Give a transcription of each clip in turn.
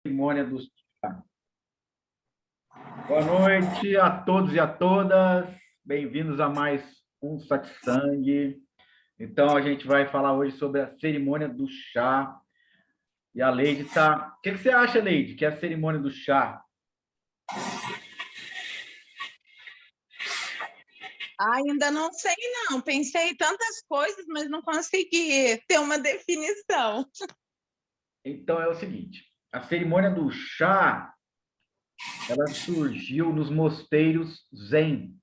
Cerimônia do chá. Boa noite a todos e a todas. Bem-vindos a mais um Satsang. Então, a gente vai falar hoje sobre a cerimônia do chá. E a Leide está... O que você acha, Leide, que é a cerimônia do chá? Ainda não sei, não. Pensei em tantas coisas, mas não consegui ter uma definição. Então, é o seguinte. A cerimônia do chá, ela surgiu nos mosteiros Zen,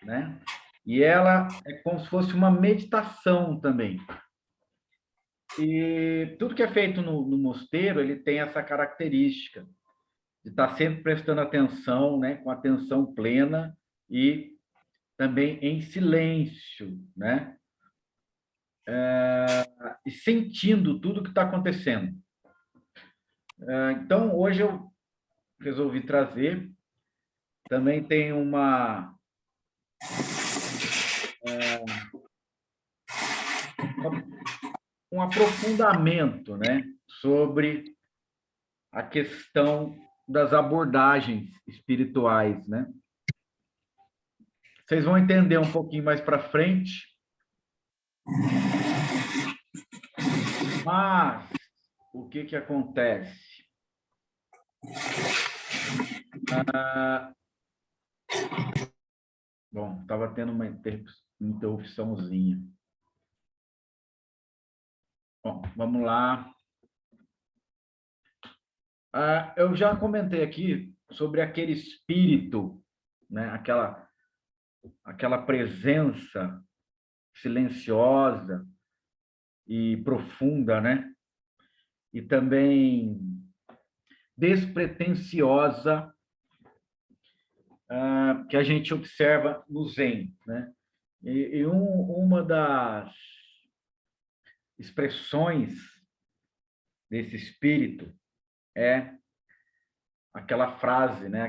né? E ela é como se fosse uma meditação também. E tudo que é feito no mosteiro, ele tem essa característica de estar sempre prestando atenção, né, com atenção plena e também em silêncio, né, e sentindo tudo que está acontecendo. Então, hoje eu resolvi trazer, também tem um aprofundamento, né, sobre a questão das abordagens espirituais, né? Vocês vão entender um pouquinho mais para frente. Mas o que acontece? Bom, estava tendo uma interrupçãozinha. Bom, vamos lá. Eu já comentei aqui sobre aquele espírito, né? Aquela presença silenciosa e profunda, né? E também despretensiosa, que a gente observa no Zen, né? Uma das expressões desse espírito é aquela frase, né?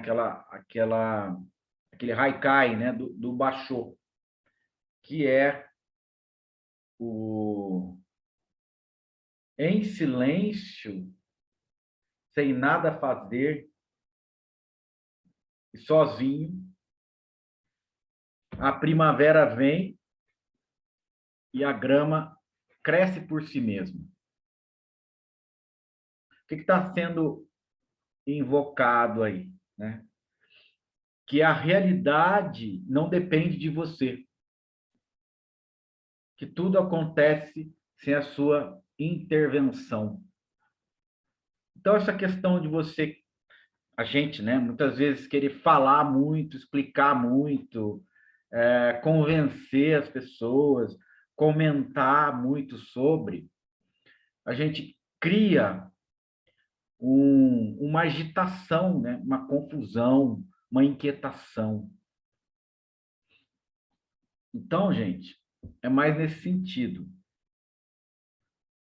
Aquele haikai, né? do Basho, que é o em silêncio, sem nada fazer e sozinho, a primavera vem e a grama cresce por si mesma. O que está sendo invocado aí, né? Que a realidade não depende de você, que tudo acontece sem a sua intervenção. Então, essa questão de você, a gente, né, muitas vezes querer falar muito, explicar muito, convencer as pessoas, comentar muito sobre, a gente cria uma agitação, né, uma confusão, uma inquietação. Então, gente, é mais nesse sentido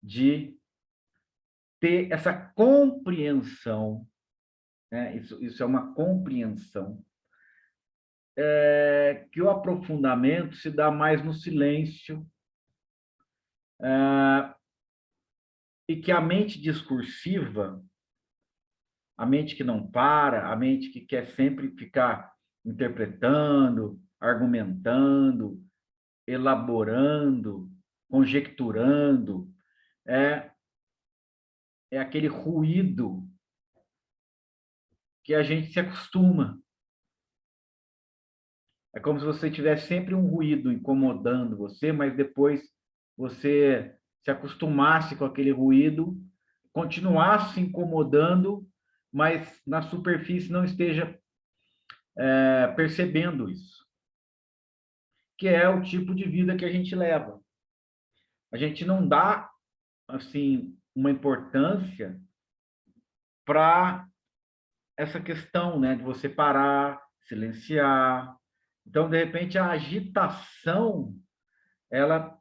de ter essa compreensão, né? Isso é uma compreensão, que o aprofundamento se dá mais no silêncio, e que a mente discursiva, a mente que não para, a mente que quer sempre ficar interpretando, argumentando, elaborando, conjecturando, é, é aquele ruído que a gente se acostuma. É como se você tivesse sempre um ruído incomodando você, mas depois você se acostumasse com aquele ruído, continuasse se incomodando, mas na superfície não esteja percebendo isso, que é o tipo de vida que a gente leva. A gente não dá assim uma importância para essa questão, né, de você parar, silenciar. Então, de repente, a agitação, ela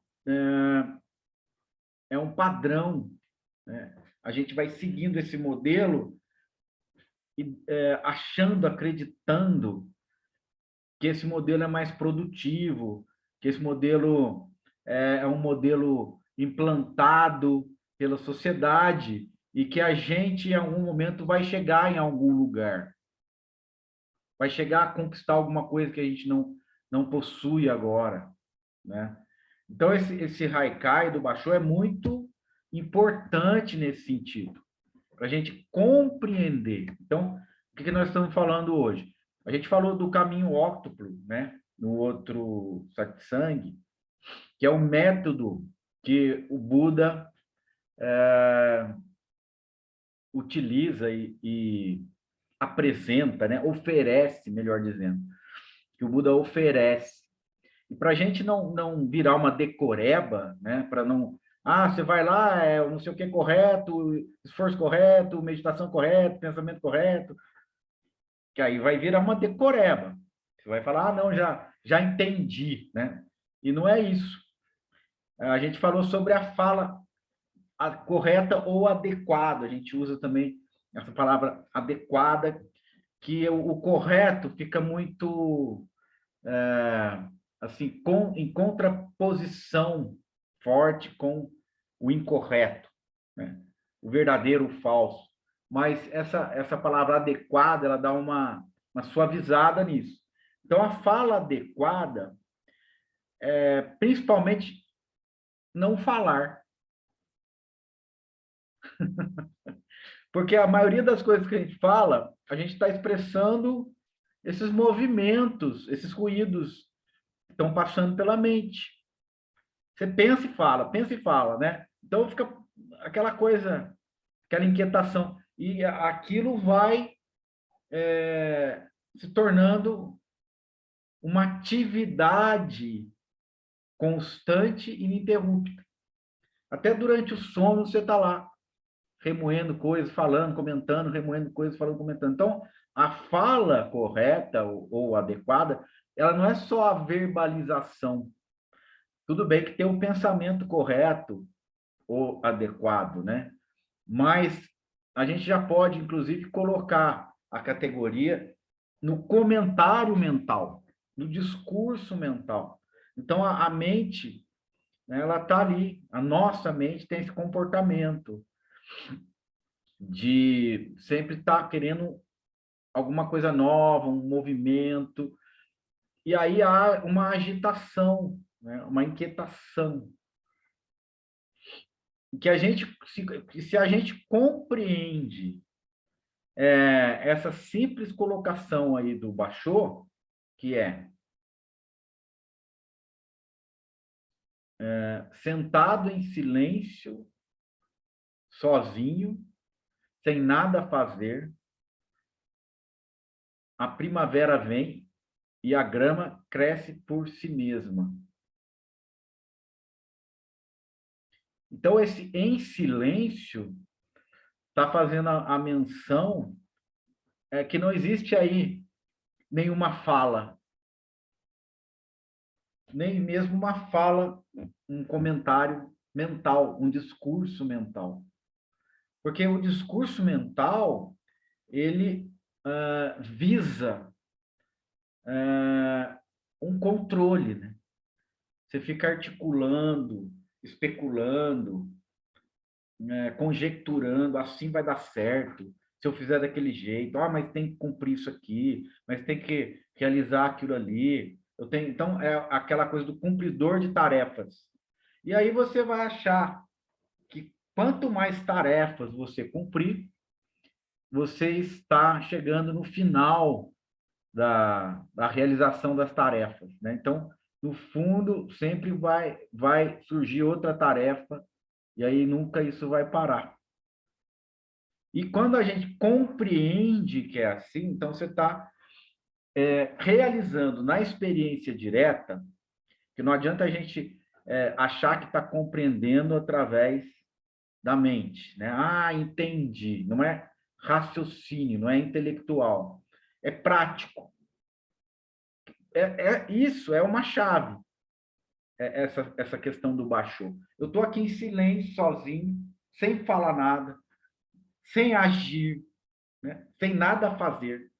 é um padrão, né? A gente vai seguindo esse modelo e achando, acreditando que esse modelo é mais produtivo, que esse modelo é um modelo implantado pela sociedade e que a gente, em algum momento, vai chegar em algum lugar. Vai chegar a conquistar alguma coisa que a gente não possui agora, né? Então, esse Haikai do Basho é muito importante nesse sentido, para a gente compreender. Então, o que nós estamos falando hoje? A gente falou do caminho óctuplo, né? No outro satsang, que é o método que o Buda utiliza e apresenta, né? Oferece, melhor dizendo, que o Buda oferece. E para a gente não virar uma decoreba, né? Para não. Ah, você vai lá, não sei o que correto, esforço correto, meditação correta, pensamento correto, que aí vai virar uma decoreba. Você vai falar, ah, não, já entendi, né? E não é isso. A gente falou sobre a fala correta ou adequada. A gente usa também essa palavra adequada, que o correto fica muito assim em contraposição forte com o incorreto, né? O verdadeiro, o falso. Mas essa palavra adequada, ela dá uma suavizada nisso. Então, a fala adequada é principalmente não falar. Porque a maioria das coisas que a gente fala, a gente está expressando esses movimentos, esses ruídos que estão passando pela mente. Você pensa e fala, né? Então fica aquela coisa, aquela inquietação. E aquilo vai se tornando uma atividade constante e ininterrupta. Até durante o sono você está lá, remoendo coisas, falando, comentando, remoendo coisas, falando, comentando. Então, a fala correta ou adequada, ela não é só a verbalização. Tudo bem que tem o pensamento correto ou adequado, né? Mas a gente já pode, inclusive, colocar a categoria no comentário mental, no discurso mental. Então, a mente, né, ela está ali, a nossa mente tem esse comportamento de sempre estar querendo alguma coisa nova, um movimento, e aí há uma agitação, né, uma inquietação, que a gente, se a gente compreende essa simples colocação aí do Basho, que sentado em silêncio, sozinho, sem nada a fazer, a primavera vem e a grama cresce por si mesma. Então, esse em silêncio está fazendo a menção que não existe aí nenhuma fala, nem mesmo uma fala, um comentário mental, um discurso mental. Porque o discurso mental, ele visa um controle, né? Você fica articulando, especulando, conjecturando, assim vai dar certo, se eu fizer daquele jeito, mas tem que cumprir isso aqui, mas tem que realizar aquilo ali. Então, é aquela coisa do cumpridor de tarefas. E aí você vai achar que quanto mais tarefas você cumprir, você está chegando no final da realização das tarefas, né? Então, no fundo, sempre vai surgir outra tarefa e aí nunca isso vai parar. E quando a gente compreende que é assim, então você está realizando na experiência direta, que não adianta a gente achar que está compreendendo através da mente, né? Ah, entendi. Não é raciocínio, não é intelectual, é prático. Isso é uma chave, essa questão do Basho. Eu estou aqui em silêncio, sozinho, sem falar nada, sem agir, né? Sem nada a fazer.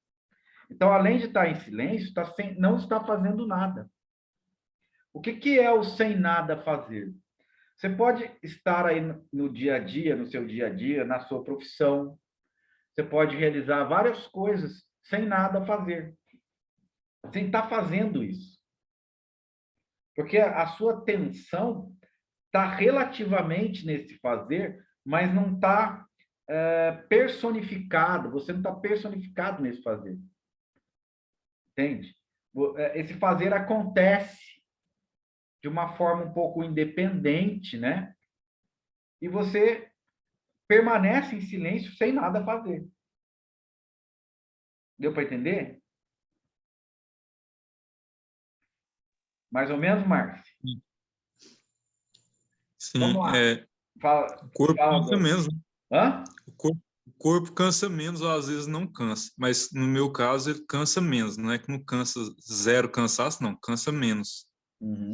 Então, além de estar em silêncio, não está fazendo nada. O que é o sem nada a fazer? Você pode estar aí no dia a dia, no seu dia a dia, na sua profissão. Você pode realizar várias coisas sem nada fazer, sem estar fazendo isso. Porque a sua atenção está relativamente nesse fazer, mas não está personificado, você não está personificado nesse fazer. Entende? Esse fazer acontece de uma forma um pouco independente, né? E você permanece em silêncio sem nada fazer. Deu para entender? Mais ou menos, Márcio? Vamos Sim, lá. Fala, o corpo fala, cansa Dona. menos, né? Hã? O corpo cansa menos, ou às vezes não cansa. Mas no meu caso, ele cansa menos. Não é que não cansa zero cansaço, não, cansa menos. Uhum.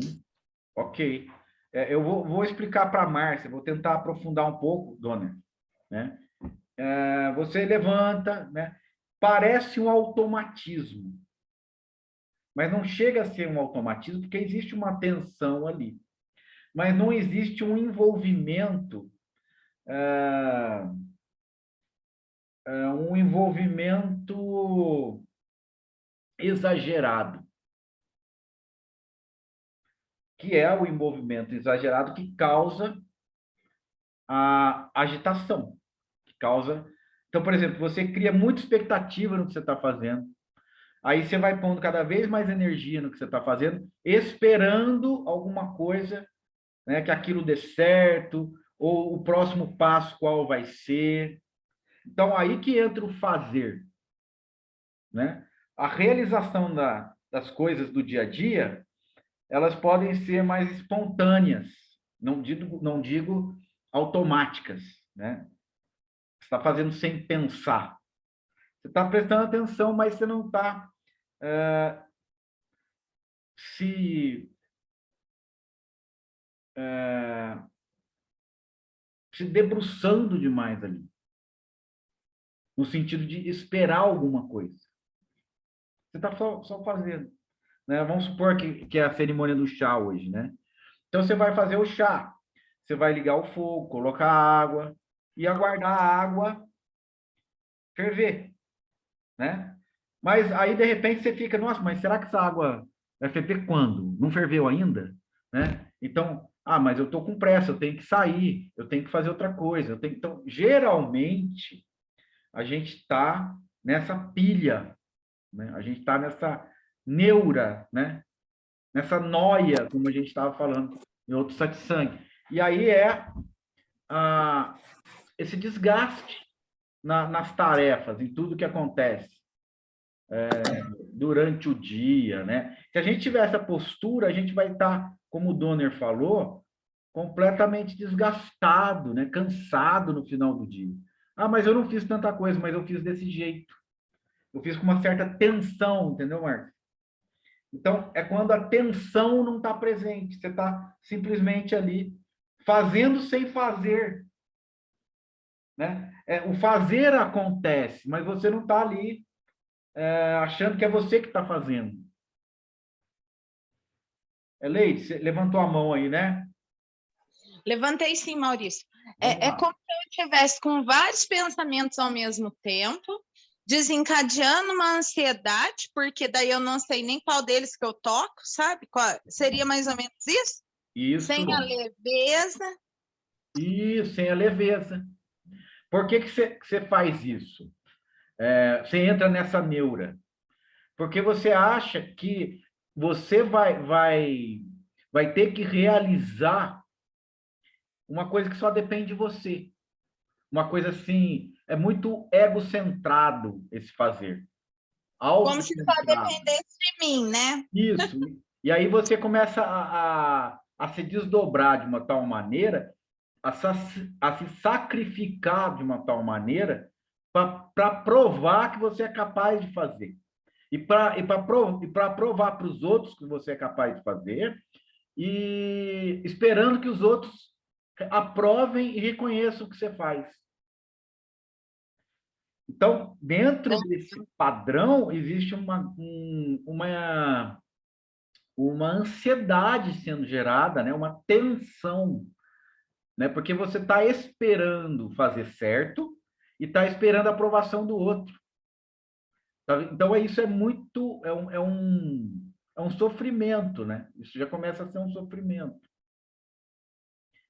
Ok. Eu vou explicar para a Márcia, vou tentar aprofundar um pouco, Dona. Né? Você levanta, né? Parece um automatismo, mas não chega a ser um automatismo, porque existe uma tensão ali. Mas não existe um envolvimento, um envolvimento exagerado, que é o envolvimento exagerado que causa a agitação, que causa. Então, por exemplo, você cria muita expectativa no que você está fazendo, aí você vai pondo cada vez mais energia no que você está fazendo, esperando alguma coisa, né, que aquilo dê certo, ou o próximo passo qual vai ser. Então, aí que entra o fazer, né? A realização das coisas do dia a dia, elas podem ser mais espontâneas, não digo automáticas, né? Você está fazendo sem pensar. Você está prestando atenção, mas você não está se, se debruçando demais ali, no sentido de esperar alguma coisa. Você está só fazendo. Né? Vamos supor que é a cerimônia do chá hoje, né? Então, você vai fazer o chá. Você vai ligar o fogo, colocar água e aguardar a água ferver, né? Mas aí, de repente, você fica, nossa, mas será que essa água vai ferver quando? Não ferveu ainda? Né? Então, mas eu estou com pressa, eu tenho que sair, eu tenho que fazer outra coisa. Então, geralmente, a gente está nessa pilha, né? A gente está nessa neura, né? Nessa noia, como a gente estava falando em outro satsang. E aí esse desgaste nas tarefas, em tudo que acontece durante o dia, né? Se a gente tiver essa postura, a gente vai estar, como o Donner falou, completamente desgastado, né? Cansado no final do dia. Mas eu não fiz tanta coisa, mas eu fiz desse jeito. Eu fiz com uma certa tensão, entendeu, Marcos? Então, é quando a tensão não está presente. Você está simplesmente ali fazendo sem fazer. Né? O fazer acontece, mas você não está ali achando que é você que está fazendo. Leide, você levantou a mão aí, né? Levantei sim, Maurício. Vamos É lá. como se eu estivesse com vários pensamentos ao mesmo tempo, desencadeando uma ansiedade, porque daí eu não sei nem qual deles que eu toco, sabe? Seria mais ou menos isso? Isso. Sem a leveza. Isso, sem a leveza. Por que você faz isso? Você entra nessa neura. Porque você acha que você vai ter que realizar uma coisa que só depende de você. Uma coisa assim, é muito egocentrado esse fazer. Como se só Autocentrado. dependesse de mim, né? Isso. E aí você começa a se desdobrar de uma tal maneira, a se sacrificar de uma tal maneira para provar que você é capaz de fazer. E para provar para os outros que você é capaz de fazer, e esperando que os outros aprovem e reconheçam o que você faz. Então, dentro desse padrão, existe uma ansiedade sendo gerada, né? Uma tensão. né? Porque você está esperando fazer certo e está esperando a aprovação do outro. Tá? Então, isso é muito... É um sofrimento, né? Isso já começa a ser um sofrimento.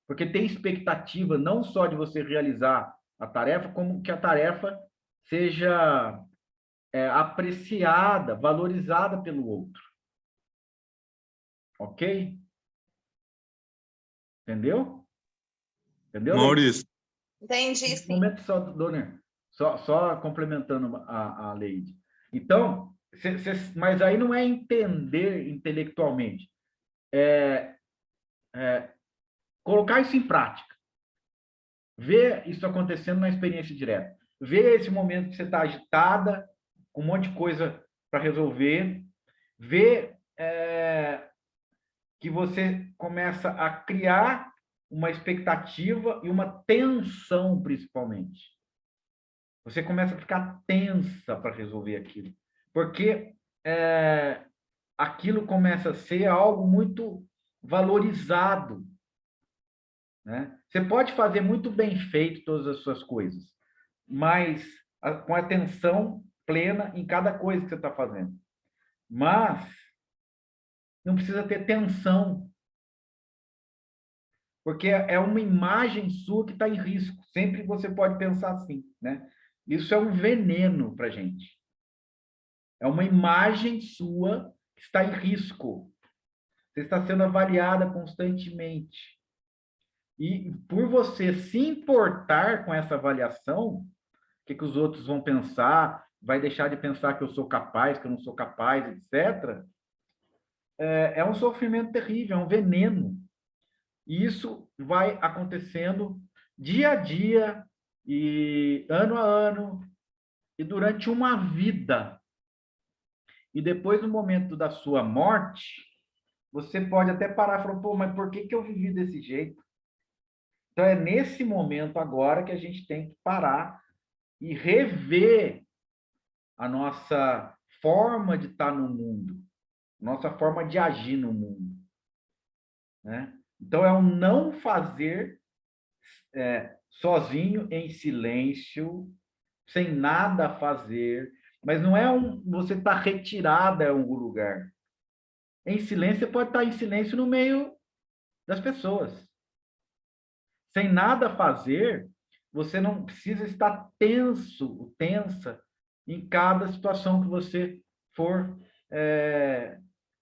Porque tem expectativa não só de você realizar a tarefa, como que a tarefa seja apreciada, valorizada pelo outro. Ok? Entendeu? Entendeu, Leite? Maurício, Entendi, Um sim. momento só, Dona, só complementando a Leide. Então, mas aí não é entender intelectualmente, colocar isso em prática, ver isso acontecendo na experiência direta, ver esse momento que você está agitada, com um monte de coisa para resolver, ver que você começa a criar uma expectativa e uma tensão, principalmente. Você começa a ficar tensa para resolver aquilo, porque aquilo começa a ser algo muito valorizado, né? Você pode fazer muito bem feito todas as suas coisas, mas com atenção plena em cada coisa que você está fazendo. Mas não precisa ter tensão, porque é uma imagem sua que está em risco. Sempre você pode pensar assim, né? Isso é um veneno para a gente. É uma imagem sua que está em risco. Você está sendo avaliada constantemente. E por você se importar com essa avaliação, o que os outros vão pensar, vai deixar de pensar que eu sou capaz, que eu não sou capaz, etc., é um sofrimento terrível, é um veneno. E isso vai acontecendo dia a dia, e ano a ano, e durante uma vida. E depois, no momento da sua morte, você pode até parar e falar, pô, mas por que eu vivi desse jeito? Então, é nesse momento agora que a gente tem que parar e rever a nossa forma de estar no mundo, nossa forma de agir no mundo, né? Então, é um não fazer sozinho, em silêncio, sem nada a fazer, mas não é você estar retirada em algum lugar. Em silêncio, você pode estar em silêncio no meio das pessoas. Sem nada a fazer, você não precisa estar tenso, tensa, em cada situação que você for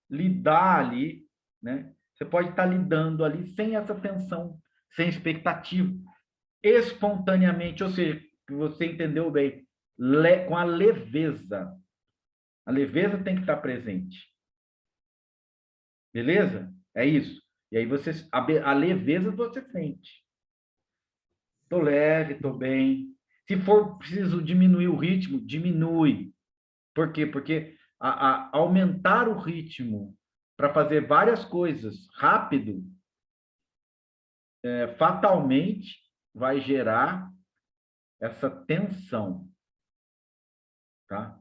lidar ali, né? Você pode estar lidando ali sem essa tensão, sem expectativa, espontaneamente, ou seja, que você entendeu bem, com a leveza. A leveza tem que estar presente. Beleza? É isso. E aí a leveza você sente. Estou leve, estou bem. Se for preciso diminuir o ritmo, diminui. Por quê? Porque aumentar o ritmo para fazer várias coisas rápido, fatalmente vai gerar essa tensão, tá?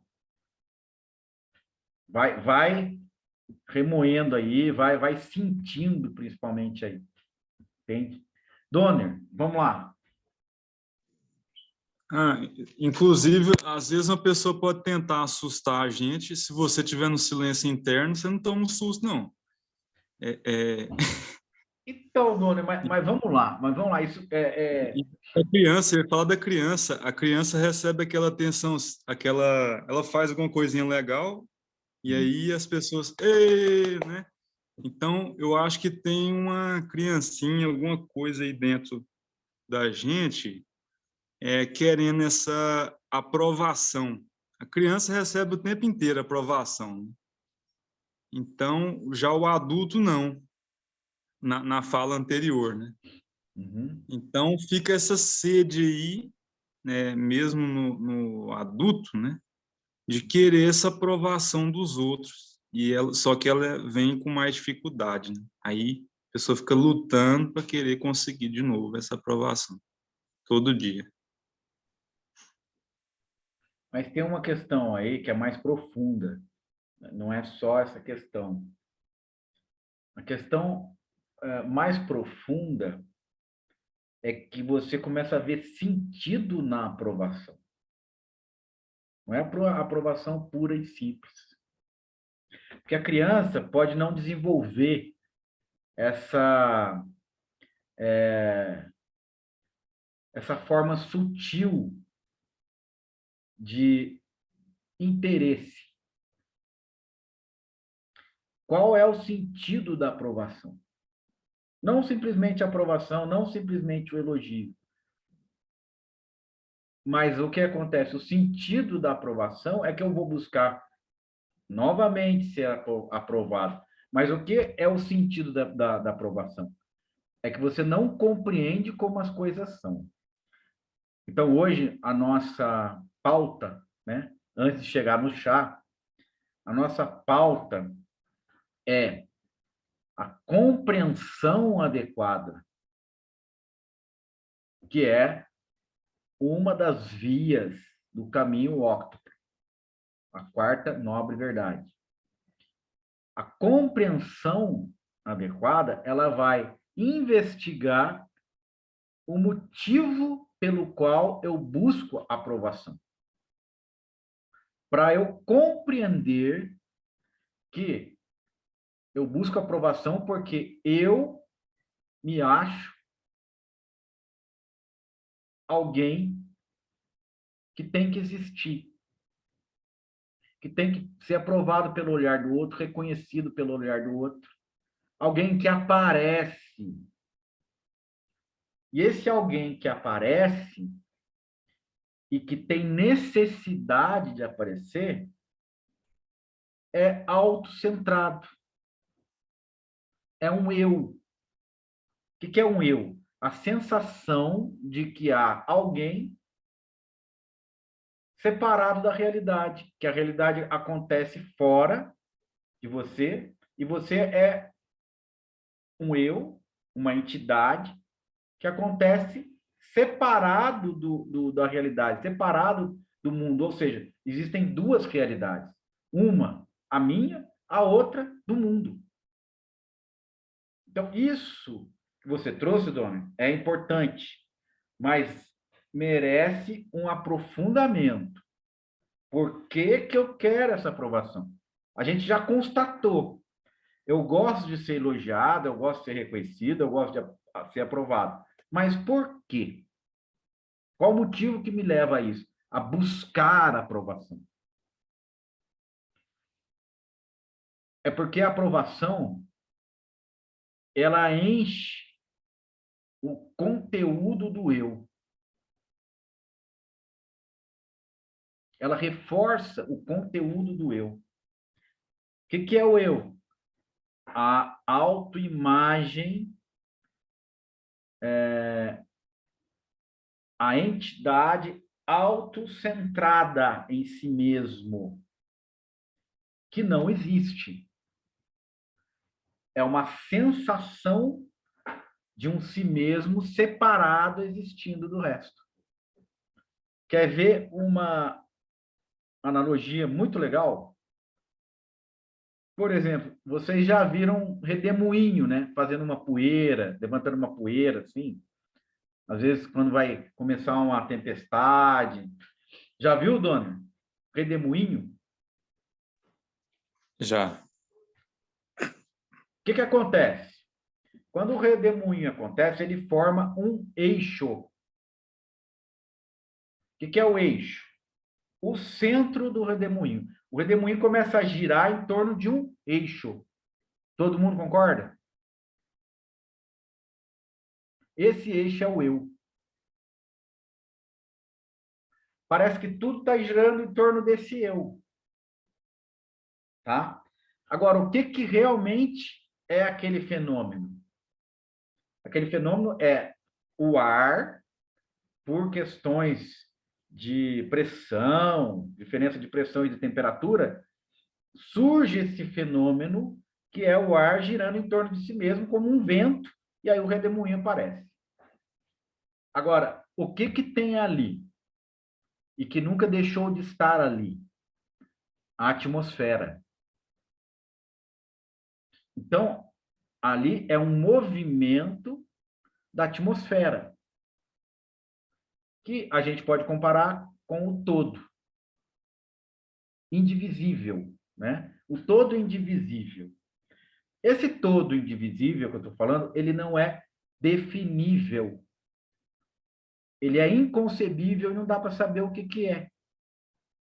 Vai remoendo aí, vai sentindo principalmente aí, entende? Donner, vamos lá. Inclusive, às vezes uma pessoa pode tentar assustar a gente, se você estiver no silêncio interno, você não toma um susto, não. Então, Donner, mas vamos lá, isso A criança, eu ia falar da criança, a criança recebe aquela atenção, ela faz alguma coisinha legal, e aí as pessoas, ei, né? Então, eu acho que tem uma criancinha, alguma coisa aí dentro da gente, querendo essa aprovação. A criança recebe o tempo inteiro aprovação, né? Então, já o adulto não, na fala anterior, né? Uhum. Então, fica essa sede aí, né, mesmo no adulto, né, de querer essa aprovação dos outros. Só que ela vem com mais dificuldade, né? Aí a pessoa fica lutando para querer conseguir de novo essa aprovação, todo dia. Mas tem uma questão aí que é mais profunda, não é só essa questão. A questão mais profunda é que você começa a ver sentido na aprovação. Não é a aprovação pura e simples. Porque a criança pode não desenvolver essa forma sutil de interesse. Qual é o sentido da aprovação? Não simplesmente a aprovação, não simplesmente o elogio. Mas o que acontece? O sentido da aprovação é que eu vou buscar novamente ser aprovado. Mas o que é o sentido da aprovação? É que você não compreende como as coisas são. Então, hoje, a nossa pauta, né, antes de chegar no chá, a nossa pauta é a compreensão adequada, que é uma das vias do caminho óctuplo, a quarta nobre verdade. A compreensão adequada, ela vai investigar o motivo pelo qual eu busco aprovação. Para eu compreender que eu busco aprovação porque eu me acho alguém que tem que existir, que tem que ser aprovado pelo olhar do outro, reconhecido pelo olhar do outro, alguém que aparece. E esse alguém que aparece e que tem necessidade de aparecer é autocentrado. É um eu. O que é um eu? A sensação de que há alguém separado da realidade, que a realidade acontece fora de você, e você é um eu, uma entidade, que acontece separado da realidade, separado do mundo. Ou seja, existem duas realidades. Uma, a minha, a outra, do mundo. Então, isso que você trouxe, Dona, é importante, mas merece um aprofundamento. Por que que eu quero essa aprovação? A gente já constatou. Eu gosto de ser elogiado, eu gosto de ser reconhecido, eu gosto de ser aprovado. Mas por quê? Qual o motivo que me leva a isso? A buscar a aprovação. É porque a aprovação, ela enche o conteúdo do eu. Ela reforça o conteúdo do eu. O que é o eu? A autoimagem, a entidade autocentrada em si mesmo, que não existe. É uma sensação de um si mesmo separado, existindo do resto. Quer ver uma analogia muito legal? Por exemplo, vocês já viram redemoinho, né? Fazendo uma poeira, levantando uma poeira, assim. Às vezes, quando vai começar uma tempestade. Já viu, Dona? Redemoinho? Já. O que acontece? Quando o redemoinho acontece, ele forma um eixo. O que é o eixo? O centro do redemoinho. O redemoinho começa a girar em torno de um eixo. Todo mundo concorda? Esse eixo é o eu. Parece que tudo está girando em torno desse eu. Tá? Agora, o que realmente é aquele fenômeno? Aquele fenômeno é o ar, por questões de pressão, diferença de pressão e de temperatura, surge esse fenômeno que é o ar girando em torno de si mesmo como um vento, e aí o redemoinho aparece. Agora, o que tem ali? E que nunca deixou de estar ali? A atmosfera. Então, ali é um movimento da atmosfera. que a gente pode comparar com o todo, indivisível, né? O todo indivisível. Esse todo indivisível que eu estou falando, ele não é definível. Ele é inconcebível e não dá para saber o que é,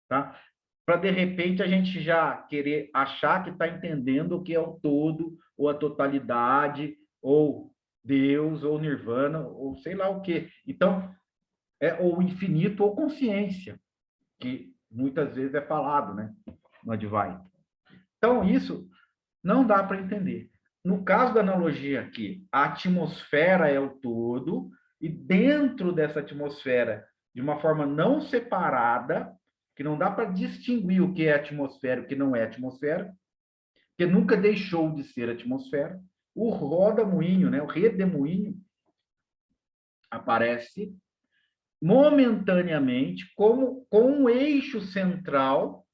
tá? Para, de repente, a gente já querer achar que está entendendo o que é o todo, ou a totalidade, ou Deus, ou Nirvana, ou sei lá o quê. Então, é ou infinito ou consciência, que muitas vezes é falado, né, no Advaita. Então, isso não dá para entender. No caso da analogia aqui, a atmosfera é o todo, e dentro dessa atmosfera, de uma forma não separada, que não dá para distinguir o que é atmosfera e o que não é atmosfera, que nunca deixou de ser atmosfera, o roda-moinho, né, o redemoinho, aparece momentaneamente como com um eixo central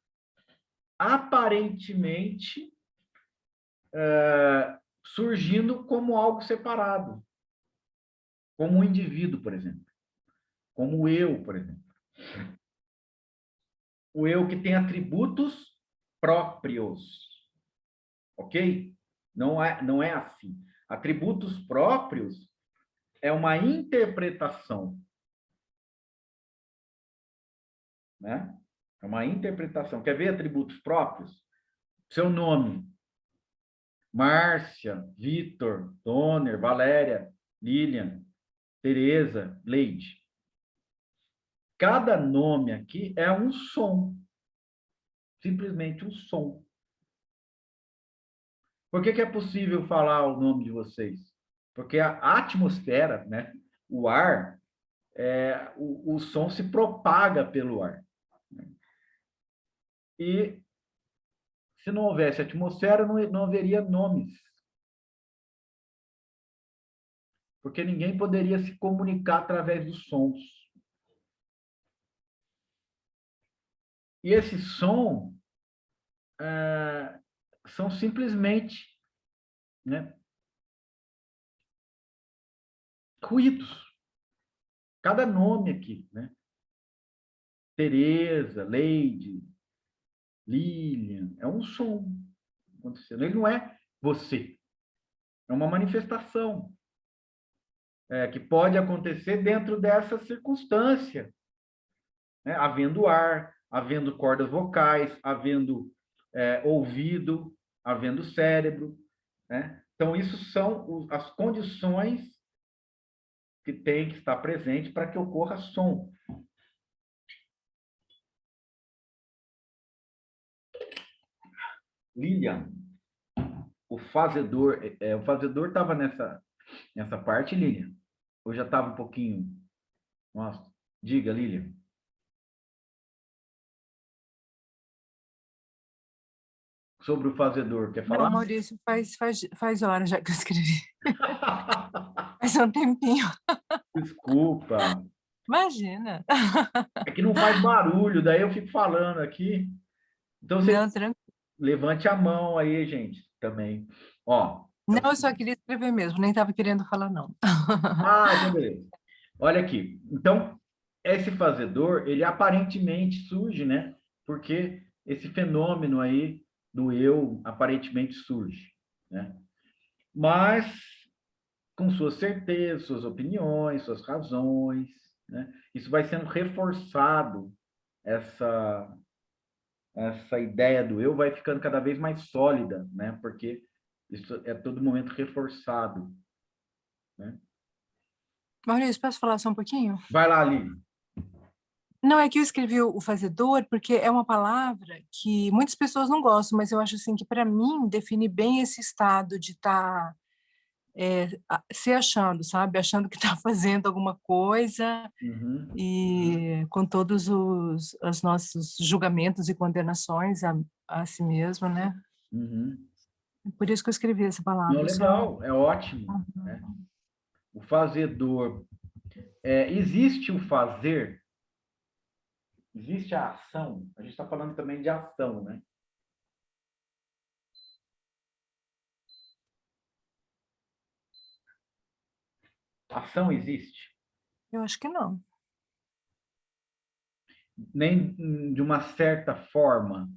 aparentemente surgindo como algo separado, como um indivíduo, por exemplo, como o eu, por exemplo. O eu que tem atributos próprios, ok? Não é assim. Atributos próprios é uma interpretação, né? É uma interpretação. Quer ver atributos próprios? Seu nome: Márcia, Vitor, Donner, Valéria, Lilian, Tereza, Leide. Cada nome aqui é um som, simplesmente um som. Por que é possível falar o nome de vocês? Porque a atmosfera, né, o ar, o som se propaga pelo ar. E se não houvesse atmosfera, não haveria nomes. Porque ninguém poderia se comunicar através dos sons. E esse som são simplesmente, né, ruídos. Cada nome aqui, né? Tereza, Leide, Lilian, é um som acontecendo. Ele não é você. É uma manifestação que pode acontecer dentro dessa circunstância, né? Havendo ar, havendo cordas vocais, havendo ouvido, havendo cérebro, né? Então, isso são as condições que tem que estar presente para que ocorra som. Lilian, o fazedor estava nessa parte, Lilian? Ou já estava um pouquinho? Nossa, diga, Lilian. Sobre o fazedor, quer falar? Não, Maurício, faz horas já que eu escrevi. Faz um tempinho. Desculpa. Imagina. É que não faz barulho, daí eu fico falando aqui. Então, você Não, tranquilo. levante a mão aí, gente, também. Ó. Não, eu só queria escrever mesmo, nem estava querendo falar, não. Então beleza. Olha aqui. Então, esse fazedor, ele aparentemente surge, né? Porque esse fenômeno aí do eu aparentemente surge, né? Mas com suas certezas, suas opiniões, suas razões, né? Isso vai sendo reforçado, essa ideia do eu vai ficando cada vez mais sólida, né? Porque isso é todo momento reforçado, né? Maurício, posso falar só um pouquinho? Vai lá, Lili. Não, é que eu escrevi o fazedor porque é uma palavra que muitas pessoas não gostam, mas eu acho assim que, para mim, define bem esse estado de estar se achando, sabe? Achando que está fazendo alguma coisa e com todos os nossos julgamentos e condenações a si mesmo, né? Por isso que eu escrevi essa Não, palavra. legal, é ótimo, né? O fazedor. Existe o fazer, existe a ação. A gente está falando também de ação, né? Ação existe? Eu acho que não. nem de uma certa forma.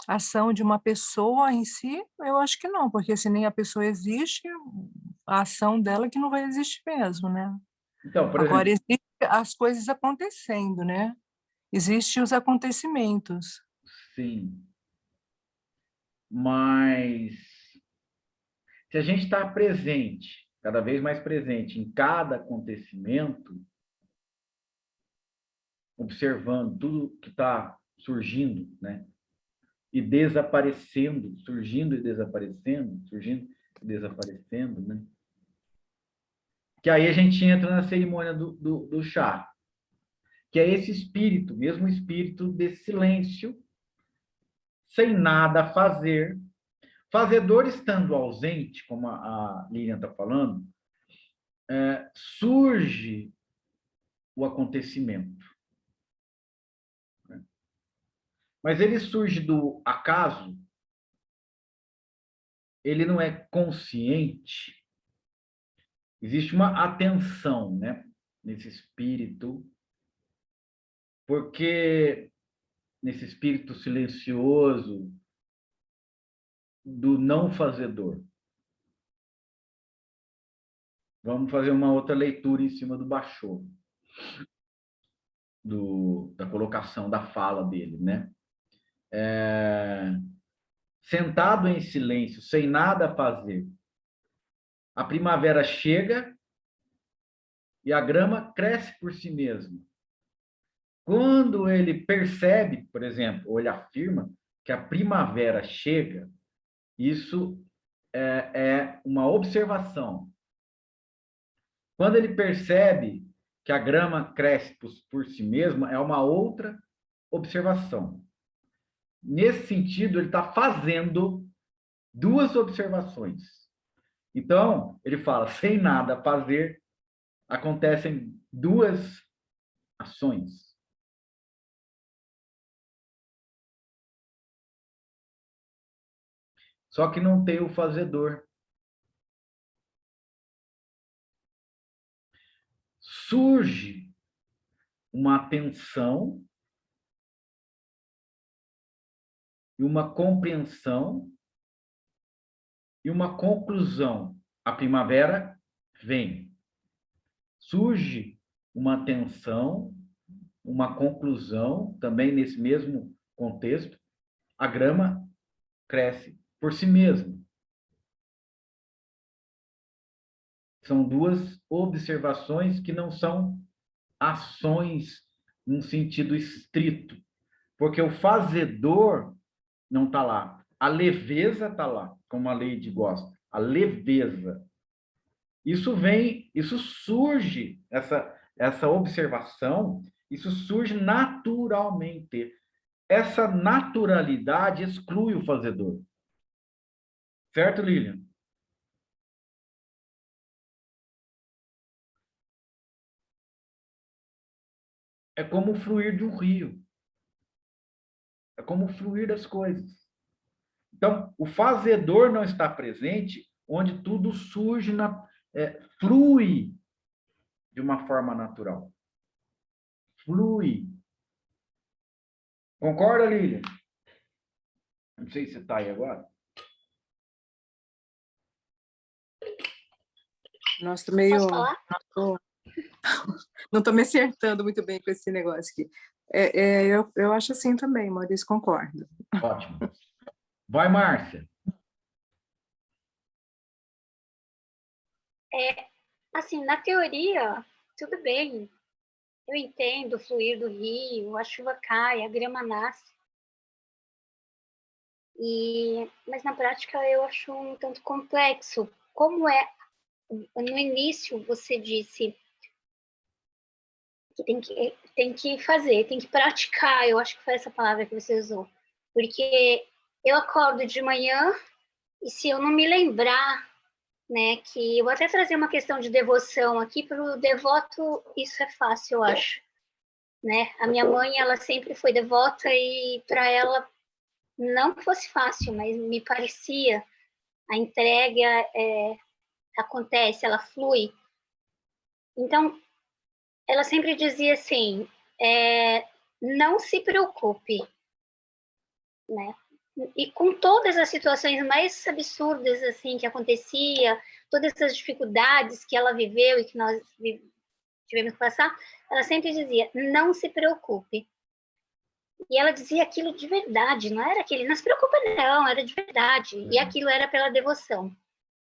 A ação de uma pessoa em si, eu acho que não, porque se nem a pessoa existe, a ação dela que não vai existir mesmo, né? Então, por Agora, exemplo, existem as coisas acontecendo, né? Existem os acontecimentos. sim, mas se a gente está presente, cada vez mais presente em cada acontecimento, observando tudo que está surgindo, né? E desaparecendo, surgindo e desaparecendo, surgindo e desaparecendo, né? Que aí a gente entra na cerimônia do chá, que é esse espírito, mesmo espírito de silêncio, sem nada a fazer, fazedor estando ausente, como a Lilian está falando, surge o acontecimento. Mas ele surge do acaso, ele não é consciente, existe uma atenção, né, nesse espírito, porque nesse espírito silencioso do não fazedor. Vamos fazer uma outra leitura em cima do Bachô, da colocação da fala dele, né? Sentado em silêncio, sem nada a fazer, a primavera chega e a grama cresce por si mesma. Quando ele percebe, por exemplo, ou ele afirma que a primavera chega, isso é uma observação. Quando ele percebe que a grama cresce por si mesma, é uma outra observação. Nesse sentido, ele está fazendo duas observações. Então, ele fala, sem nada a fazer, acontecem duas ações. Só que não tem o fazedor. Surge uma atenção e uma compreensão e uma conclusão. A primavera vem. Surge uma atenção, uma conclusão, também nesse mesmo contexto, a grama cresce por si mesma. São duas observações que não são ações num sentido estrito, porque o fazedor não está lá, a leveza está lá, como a Lady gosta, a leveza. Isso surge, essa observação, isso surge naturalmente. Essa naturalidade exclui o fazedor. Certo, Lilian? É como o fluir de um rio. É como o fluir das coisas. Então, o fazedor não está presente onde tudo surge, flui de uma forma natural. Flui. Concorda, Lilian? Não sei se você está aí agora. Nossa, tô meio... Posso falar? Não estou me acertando muito bem com esse negócio aqui. Eu acho assim também, Maurício, concordo. Ótimo. Vai, Márcia. Assim, na teoria, tudo bem. Eu entendo o fluir do rio, a chuva cai, a grama nasce. Mas na prática eu acho um tanto complexo. Como é, no início você disse que tem que fazer, tem que praticar, eu acho que foi essa palavra que você usou. Porque eu acordo de manhã e se eu não me lembrar, né, que eu vou até trazer uma questão de devoção aqui, para o devoto isso é fácil, eu acho. né? A minha mãe, ela sempre foi devota e para ela não que fosse fácil, mas me parecia a entrega acontece, ela flui. Então, ela sempre dizia assim, não se preocupe, né? E com todas as situações mais absurdas assim que acontecia, todas essas dificuldades que ela viveu e que nós tivemos que passar, ela sempre dizia, não se preocupe. E ela dizia aquilo de verdade, não era aquele, não se preocupa não, era de verdade. E aquilo era pela devoção,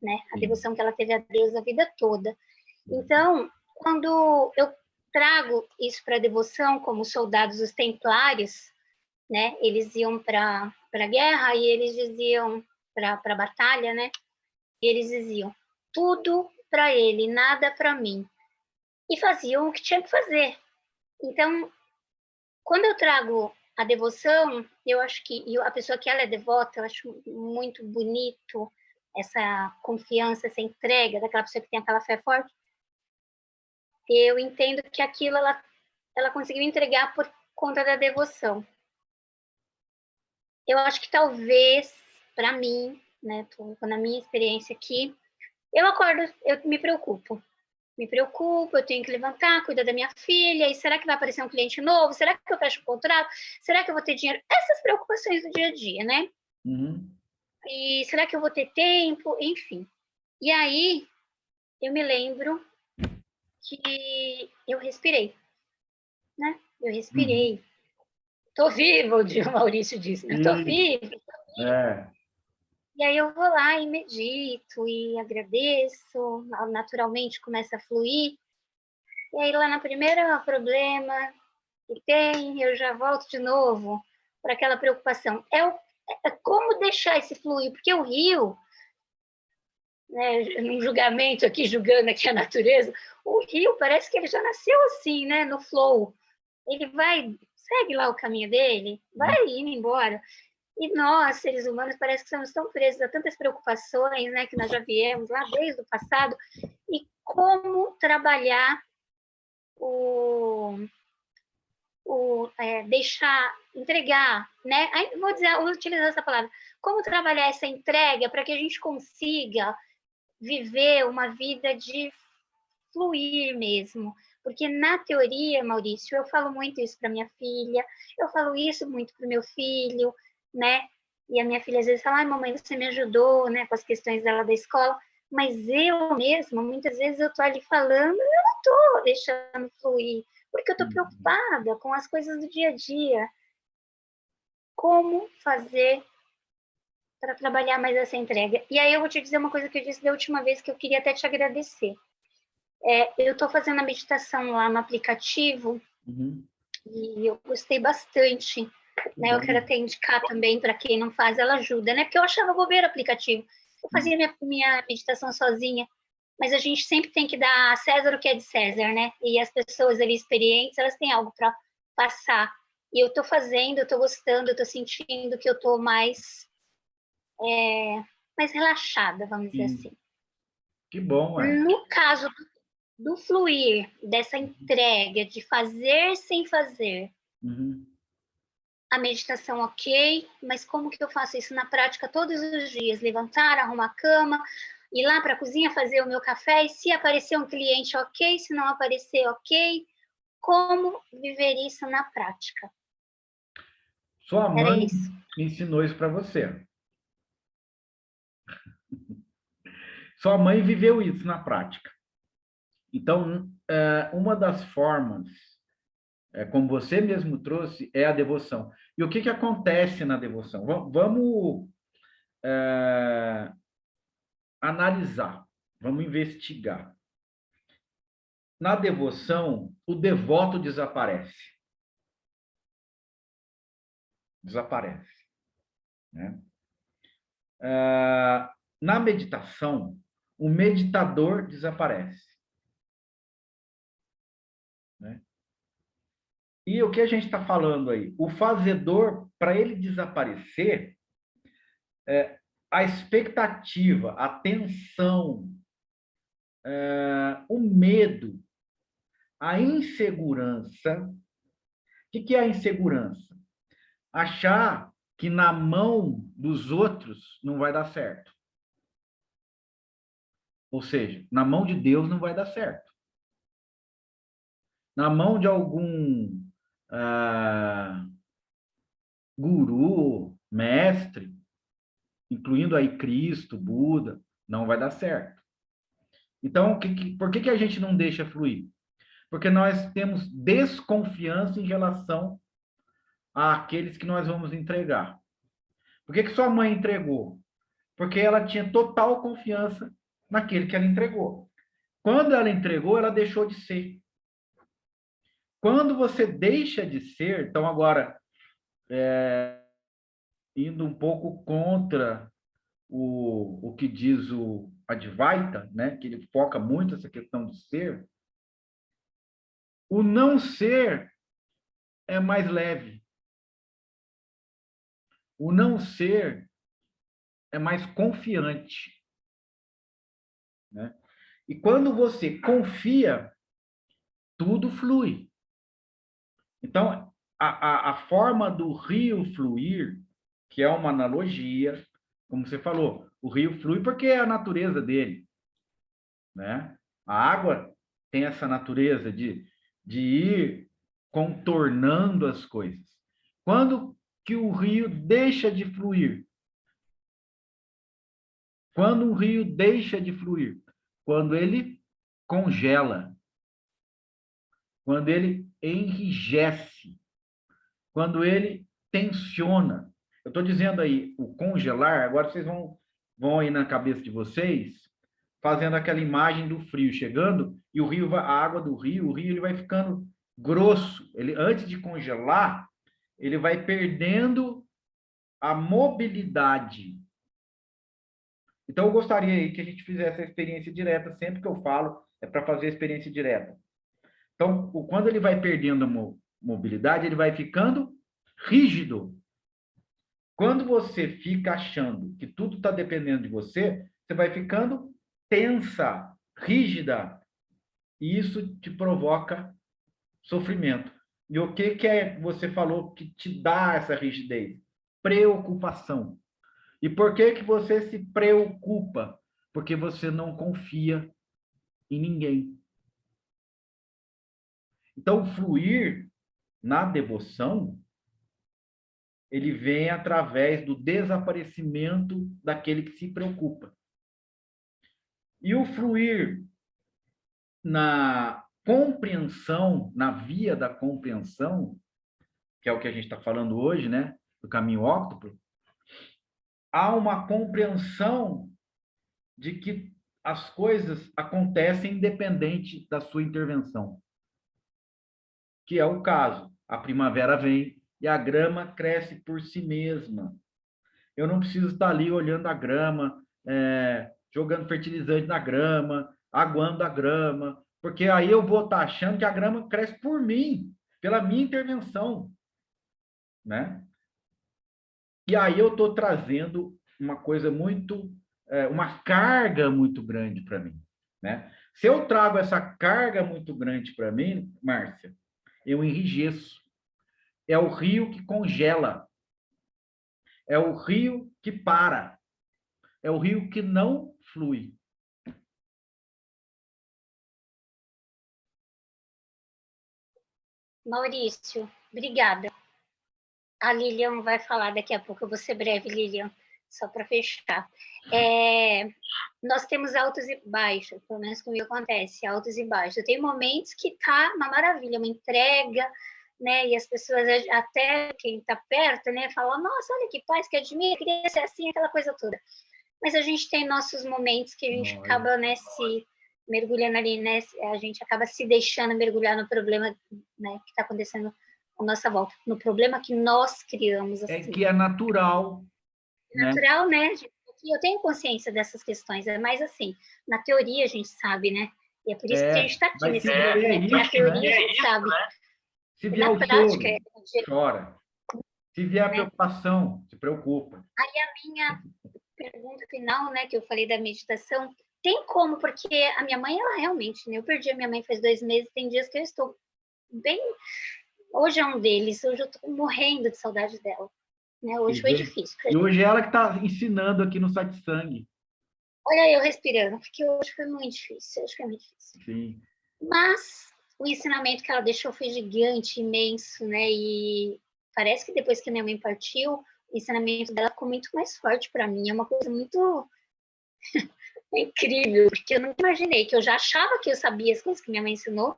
né? A devoção que ela teve a Deus a vida toda. Então, quando eu trago isso para a devoção, como os soldados os templários, né? Eles iam para a guerra e eles diziam, para a batalha, né? E eles diziam, tudo para ele, nada para mim. E faziam o que tinha que fazer. Então, quando eu trago a devoção, eu acho que a pessoa que ela é devota, eu acho muito bonito essa confiança, essa entrega daquela pessoa que tem aquela fé forte. Eu entendo que aquilo ela conseguiu entregar por conta da devoção. Eu acho que talvez, para mim, né, na minha experiência aqui, eu acordo, eu me preocupo, eu tenho que levantar, cuidar da minha filha, e será que vai aparecer um cliente novo? Será que eu fecho o contrato? Será que eu vou ter dinheiro? Essas preocupações do dia a dia, né? Uhum. E será que eu vou ter tempo? Enfim. E aí, eu me lembro que eu respirei, né? Eu respirei. Tô viva, o Maurício disse, né? Tô viva. E aí eu vou lá e medito e agradeço, naturalmente começa a fluir. E aí lá no primeiro problema que tem, eu já volto de novo para aquela preocupação. É como deixar esse fluir, porque o rio, né, num julgamento aqui, julgando aqui a natureza, o rio parece que ele já nasceu assim, né, no flow. Ele vai, segue lá o caminho dele, vai indo embora. E nós, seres humanos, parece que somos tão presos a tantas preocupações, né, que nós já viemos lá desde o passado, e como trabalhar deixar, entregar, né? Vou utilizar essa palavra. Como trabalhar essa entrega para que a gente consiga viver uma vida de fluir mesmo. Porque na teoria, Maurício, eu falo muito isso para minha filha, eu falo isso muito para o meu filho, né? E a minha filha às vezes fala, ai, mamãe, você me ajudou, né, com as questões dela da escola, mas eu mesma, muitas vezes eu tô ali falando, eu não tô deixando fluir, porque eu tô preocupada com as coisas do dia a dia. Como fazer para trabalhar mais essa entrega? E aí eu vou te dizer uma coisa que eu disse da última vez que eu queria até te agradecer. Eu estou fazendo a meditação lá no aplicativo e eu gostei bastante, né? Eu quero até indicar também para quem não faz, ela ajuda, né? Porque eu achava bobeira o aplicativo. Eu fazia minha meditação sozinha, mas a gente sempre tem que dar a César o que é de César, né? E as pessoas ali experientes, elas têm algo para passar. E eu estou fazendo, eu estou gostando, eu estou sentindo que eu estou mais relaxada, vamos dizer assim. Que bom, No caso do fluir, dessa entrega, de fazer sem fazer, a meditação ok, mas como que eu faço isso na prática todos os dias? Levantar, arrumar a cama, ir lá para a cozinha fazer o meu café, e se aparecer um cliente, ok, se não aparecer, ok. Como viver isso na prática? Sua mãe ensinou isso para você. Sua mãe viveu isso na prática. Então, uma das formas, como você mesmo trouxe, é a devoção. E o que acontece na devoção? Vamos analisar, vamos investigar. Na devoção, o devoto desaparece. Desaparece. Né? Na meditação, o meditador desaparece. Né? E o que a gente está falando aí? O fazedor, para ele desaparecer, a expectativa, a tensão, o medo, a insegurança que é a insegurança? Achar que na mão dos outros não vai dar certo. Ou seja, na mão de Deus não vai dar certo. Na mão de algum guru, mestre, incluindo aí Cristo, Buda, não vai dar certo. Então, por que a gente não deixa fluir? Porque nós temos desconfiança em relação àqueles que nós vamos entregar. Por que sua mãe entregou? Porque ela tinha total confiança naquele que ela entregou. Quando ela entregou, ela deixou de ser. Quando você deixa de ser, então agora, indo um pouco contra o que diz o Advaita, né, que ele foca muito essa questão de ser, o não ser é mais leve. O não ser é mais confiante. Né? E quando você confia, tudo flui. Então, a forma do rio fluir, que é uma analogia, como você falou, o rio flui porque é a natureza dele. Né? A água tem essa natureza de ir contornando as coisas. Quando que o rio deixa de fluir? Quando um rio deixa de fluir? Quando ele congela. Quando ele enrijece. Quando ele tensiona. Eu estou dizendo aí, o congelar, agora vocês vão aí na cabeça de vocês, fazendo aquela imagem do frio chegando, e a água do rio, o rio ele vai ficando grosso. Ele, antes de congelar, ele vai perdendo a mobilidade. Então, eu gostaria aí que a gente fizesse a experiência direta, sempre que eu falo, é para fazer a experiência direta. Então, quando ele vai perdendo a mobilidade, ele vai ficando rígido. Quando você fica achando que tudo está dependendo de você, você vai ficando tensa, rígida, e isso te provoca sofrimento. E o que você falou que te dá essa rigidez? Preocupação. E por que você se preocupa? Porque você não confia em ninguém. Então, fluir na devoção, ele vem através do desaparecimento daquele que se preocupa. E o fluir na compreensão, na via da compreensão, que é o que a gente está falando hoje, né? Do caminho óctuplo, há uma compreensão de que as coisas acontecem independente da sua intervenção. Que é o caso. A primavera vem e a grama cresce por si mesma. Eu não preciso estar ali olhando a grama, jogando fertilizante na grama, aguando a grama, porque aí eu vou estar achando que a grama cresce por mim, pela minha intervenção. Né? E aí eu estou trazendo uma coisa muito, uma carga muito grande para mim. Né? Se eu trago essa carga muito grande para mim, Márcia, eu enrijeço. É o rio que congela. É o rio que para. É o rio que não flui. Maurício, obrigada. A Lilian vai falar daqui a pouco, eu vou ser breve, Lilian, só para fechar. Nós temos altos e baixos, pelo menos comigo acontece, altos e baixos. Tem momentos que tá uma maravilha, uma entrega, né? E as pessoas, até quem está perto, né, fala, nossa, olha que paz, que admira, queria ser assim, aquela coisa toda. Mas a gente tem nossos momentos que a gente acaba, né, se mergulhando ali, né? A gente acaba se deixando mergulhar no problema, né, que está acontecendo à nossa volta, no problema que nós criamos. Assim. É que é natural. Natural, né? Eu tenho consciência dessas questões, é mais assim, na teoria a gente sabe, né? E é por isso que a gente está aqui nesse momento, né? Porque na teoria a gente sabe. Se vier o choro, chora. Se vier a preocupação, se preocupa. Aí a minha pergunta final, né, que eu falei da meditação, tem como, porque a minha mãe, ela realmente, né, eu perdi a minha mãe faz 2 meses, tem dias que eu estou bem Hoje é um deles, hoje eu estou morrendo de saudade dela. Né? Hoje foi difícil. E hoje é ela que está ensinando aqui no Satsang. Olha eu respirando, porque hoje foi muito difícil. Hoje foi muito difícil. Sim. Mas o ensinamento que ela deixou foi gigante, imenso, né? E parece que depois que minha mãe partiu, o ensinamento dela ficou muito mais forte para mim. É uma coisa muito incrível, porque eu nunca imaginei, que eu já achava que eu sabia as coisas que minha mãe ensinou.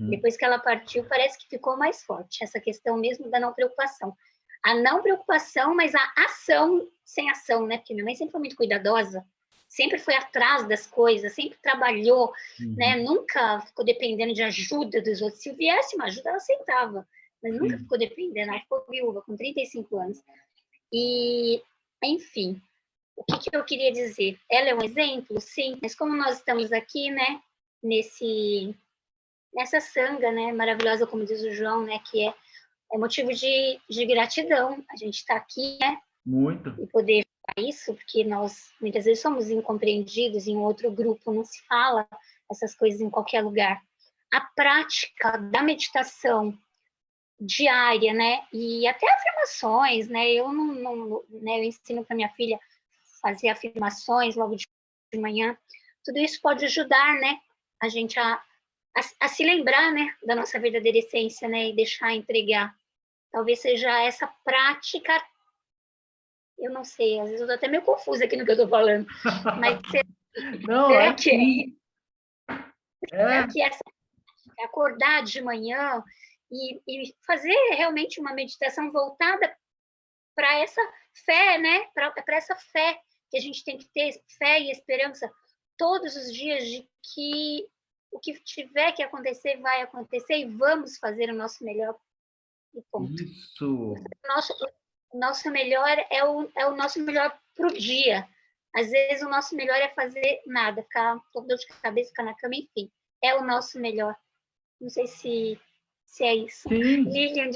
Depois que ela partiu, parece que ficou mais forte, essa questão mesmo da não preocupação. A não preocupação, mas a ação sem ação, né? Porque minha mãe sempre foi muito cuidadosa, sempre foi atrás das coisas, sempre trabalhou, né? Nunca ficou dependendo de ajuda dos outros. Se viesse uma ajuda, ela aceitava, mas nunca ficou dependendo. Ela ficou viúva com 35 anos. E, enfim, o que eu queria dizer? Ela é um exemplo, sim, mas como nós estamos aqui, né, nessa sanga, né, maravilhosa, como diz o João, né, que é motivo de gratidão. A gente está aqui, né, muito, e poder falar isso, porque nós muitas vezes somos incompreendidos, em outro grupo não se fala essas coisas em qualquer lugar. A prática da meditação diária, né, e até afirmações, né, eu né, eu ensino para minha filha fazer afirmações logo de manhã, tudo isso pode ajudar, né, a gente a se lembrar, né, da nossa verdadeira essência, né, e deixar entregar. Talvez seja essa prática, eu não sei, às vezes eu estou até meio confusa aqui no que eu estou falando, mas não, será é que sim. será que essa acordar de manhã e fazer realmente uma meditação voltada para essa fé, né, para essa fé que a gente tem que ter, fé e esperança todos os dias de que o que tiver que acontecer vai acontecer e vamos fazer o nosso melhor. E ponto. Isso. O nosso melhor é o nosso melhor para o dia. Às vezes o nosso melhor é fazer nada, ficar com dor de cabeça, ficar na cama, enfim. É o nosso melhor. Não sei se é isso. Sim. Lilian,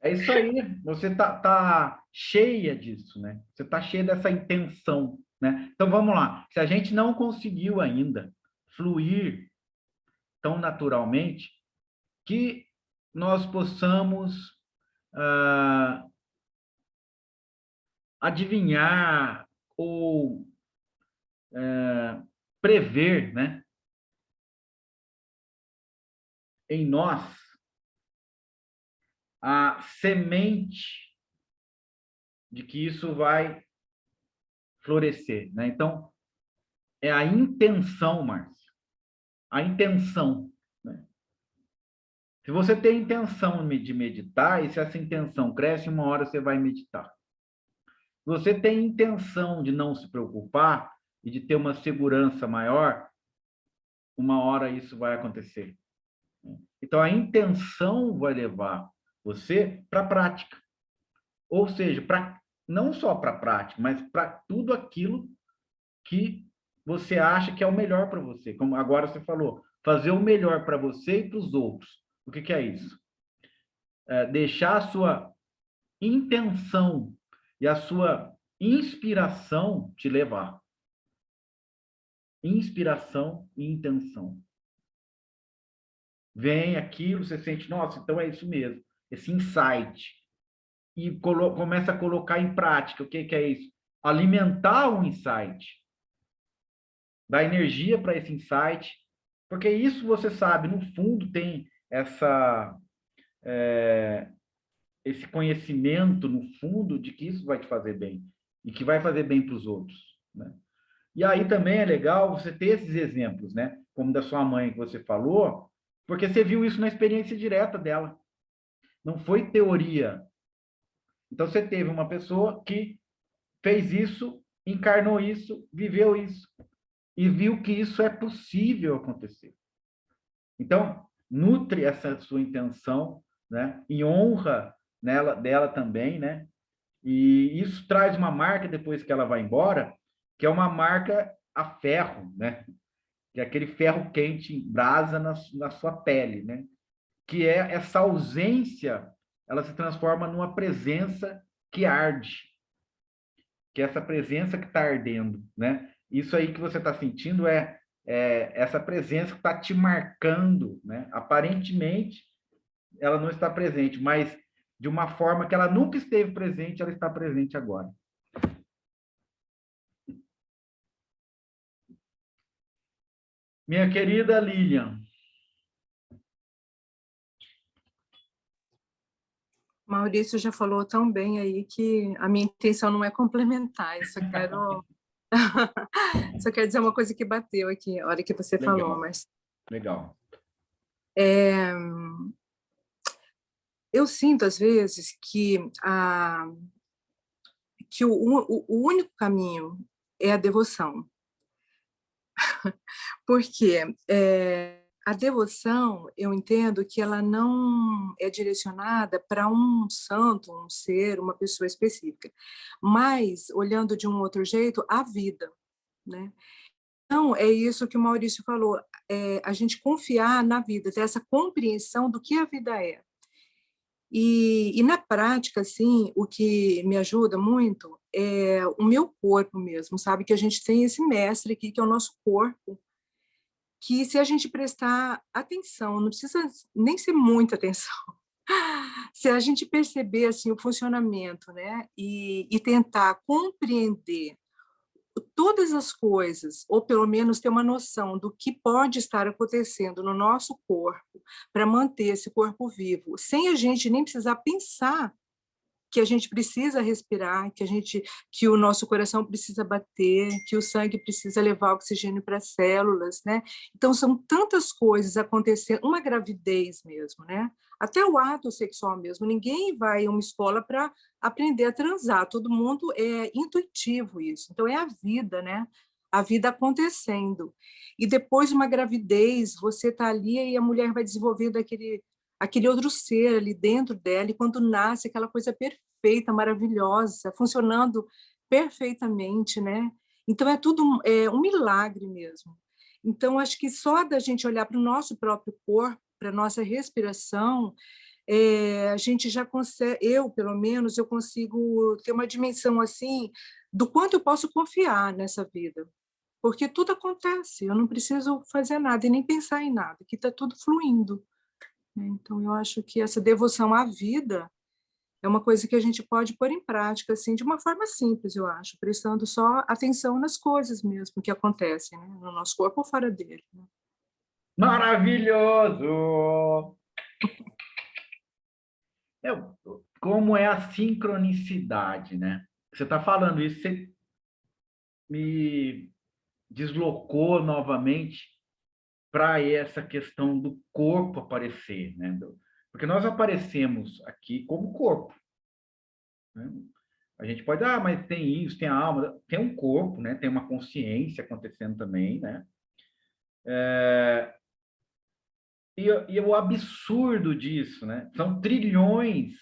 é isso aí. Você tá cheia disso, né? Você tá cheia dessa intenção, né? Então vamos lá. Se a gente não conseguiu ainda fluir tão naturalmente, que nós possamos adivinhar ou prever, né, em nós a semente de que isso vai florescer, né? Então, é a intenção, Márcio, a intenção, né? Se você tem intenção de meditar, e se essa intenção cresce, uma hora você vai meditar. Se você tem intenção de não se preocupar e de ter uma segurança maior, uma hora isso vai acontecer. Então, a intenção vai levar você para a prática. Ou seja, não só para a prática, mas para tudo aquilo que você acha que é o melhor para você. Como agora você falou, fazer o melhor para você e para os outros. O que é isso? Deixar a sua intenção e a sua inspiração te levar. Inspiração e intenção. Vem aquilo, você sente, nossa, então é isso mesmo. Esse insight. E começa a colocar em prática. O que é isso? Alimentar o insight. Dar energia para esse insight. Porque isso você sabe, no fundo tem esse conhecimento, no fundo, de que isso vai te fazer bem. E que vai fazer bem para os outros, né? E aí também é legal você ter esses exemplos, né? Como da sua mãe que você falou, porque você viu isso na experiência direta dela. Não foi teoria. Então você teve uma pessoa que fez isso, encarnou isso, viveu isso e viu que isso é possível acontecer. Então, nutre essa sua intenção, né? E honra dela também, né? E isso traz uma marca depois que ela vai embora, que é uma marca a ferro, né? Que é aquele ferro quente em brasa na sua pele, né? Que é essa ausência, ela se transforma numa presença que arde, que é essa presença que está ardendo, né? Isso aí que você está sentindo é essa presença que está te marcando, né? Aparentemente, ela não está presente, mas de uma forma que ela nunca esteve presente, ela está presente agora. Minha querida Lilian. Maurício já falou tão bem aí que a minha intenção não é complementar, eu só quero só quero dizer uma coisa que bateu aqui, a hora que você falou, mas legal. Eu sinto às vezes que o único caminho é a devoção. Porque a devoção, eu entendo que ela não é direcionada para um santo, um ser, uma pessoa específica, mas, olhando de um outro jeito, a vida, né? Então, é isso que o Maurício falou, a gente confiar na vida, ter essa compreensão do que a vida é. E na prática, assim, o que me ajuda muito é o meu corpo mesmo, sabe? Que a gente tem esse mestre aqui, que é o nosso corpo, que se a gente prestar atenção, não precisa nem ser muita atenção, se a gente perceber assim, o funcionamento, né? E tentar compreender todas as coisas, ou pelo menos ter uma noção do que pode estar acontecendo no nosso corpo, para manter esse corpo vivo, sem a gente nem precisar pensar que a gente precisa respirar, que o nosso coração precisa bater, que o sangue precisa levar oxigênio para as células, né? Então são tantas coisas acontecendo, uma gravidez mesmo, né? Até o ato sexual mesmo, ninguém vai a uma escola para aprender a transar, todo mundo é intuitivo isso. Então é a vida, né? A vida acontecendo. E depois uma gravidez, você está ali e a mulher vai desenvolvendo aquele outro ser ali dentro dela, e quando nasce aquela coisa perfeita, maravilhosa, funcionando perfeitamente, né? Então é tudo um milagre mesmo. Então acho que só da gente olhar para o nosso próprio corpo, para a nossa respiração, a gente já consegue, eu pelo menos, eu consigo ter uma dimensão assim do quanto eu posso confiar nessa vida. Porque tudo acontece, eu não preciso fazer nada e nem pensar em nada, que está tudo fluindo. Então, eu acho que essa devoção à vida é uma coisa que a gente pode pôr em prática, assim, de uma forma simples, eu acho, prestando só atenção nas coisas mesmo que acontecem, né? No nosso corpo ou fora dele. Né? Maravilhoso! Como é a sincronicidade, né? Você está falando isso, você me deslocou novamente para essa questão do corpo aparecer, né? Porque nós aparecemos aqui como corpo, né? A gente pode, mas tem isso, tem a alma, tem um corpo, né? Tem uma consciência acontecendo também, né? E o absurdo disso, né? São trilhões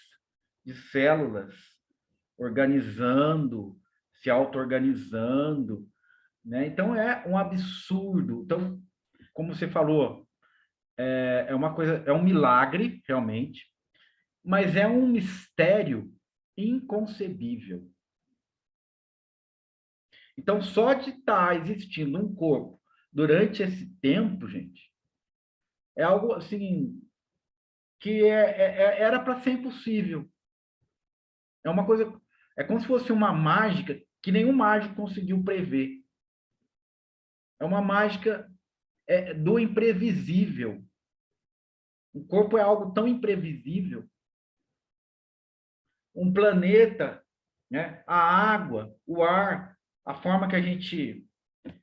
de células organizando, se auto-organizando, né? Então é um absurdo. Então, como você falou, é uma coisa, é um milagre realmente, mas é um mistério inconcebível. Então, só de estar existindo um corpo durante esse tempo, gente, é algo assim que era para ser impossível. É uma coisa, é como se fosse uma mágica que nenhum mágico conseguiu prever. É uma mágica do imprevisível. O corpo é algo tão imprevisível. Um planeta, né? A água, o ar, a forma que a gente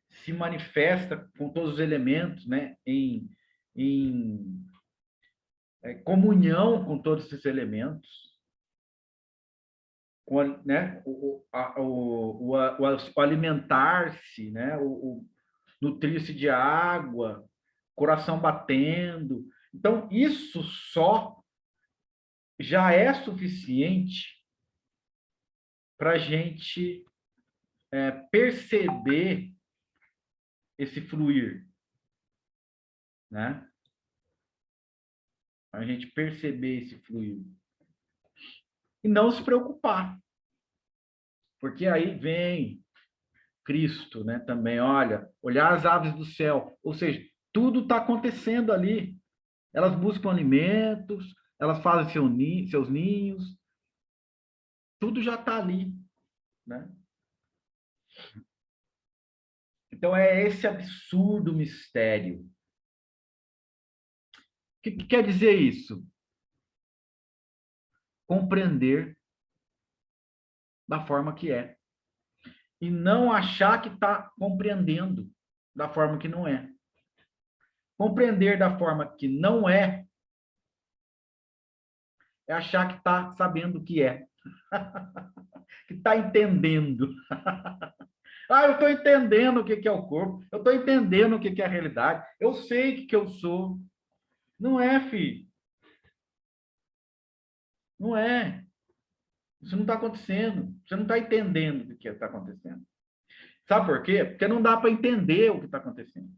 se manifesta com todos os elementos, né? Em comunhão com todos esses elementos, né? O alimentar-se, né? O nutrir-se de água, coração batendo. Então, isso só já é suficiente para a gente perceber esse fluir, né? A gente perceber esse fluir. E não se preocupar. Porque aí vem Cristo, né? Também, olhar as aves do céu. Ou seja, tudo está acontecendo ali. Elas buscam alimentos, elas fazem seus ninhos, tudo já está ali, né? Então, é esse absurdo mistério. O que quer dizer isso? Compreender da forma que é. E não achar que está compreendendo da forma que não é. Compreender da forma que não é achar que está sabendo o que é. Que está entendendo. Eu estou entendendo o que é o corpo, eu estou entendendo o que é a realidade, eu sei o que eu sou. Não é, filho. Não é. Isso não está acontecendo. Você não está entendendo o que está acontecendo. Sabe por quê? Porque não dá para entender o que está acontecendo.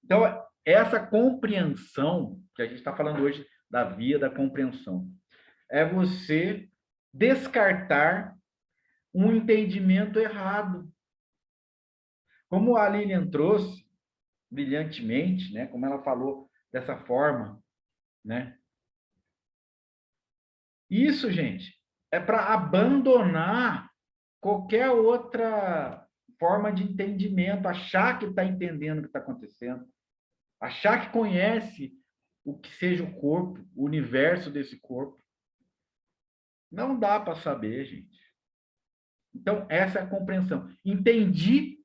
Então, essa compreensão, que a gente está falando hoje da via da compreensão, é você descartar um entendimento errado. Como a Lilian trouxe brilhantemente, né? Como ela falou dessa forma, né? Isso, gente, é para abandonar qualquer outra forma de entendimento, achar que está entendendo o que está acontecendo, achar que conhece o que seja o corpo, o universo desse corpo. Não dá para saber, gente. Então, essa é a compreensão. Entendi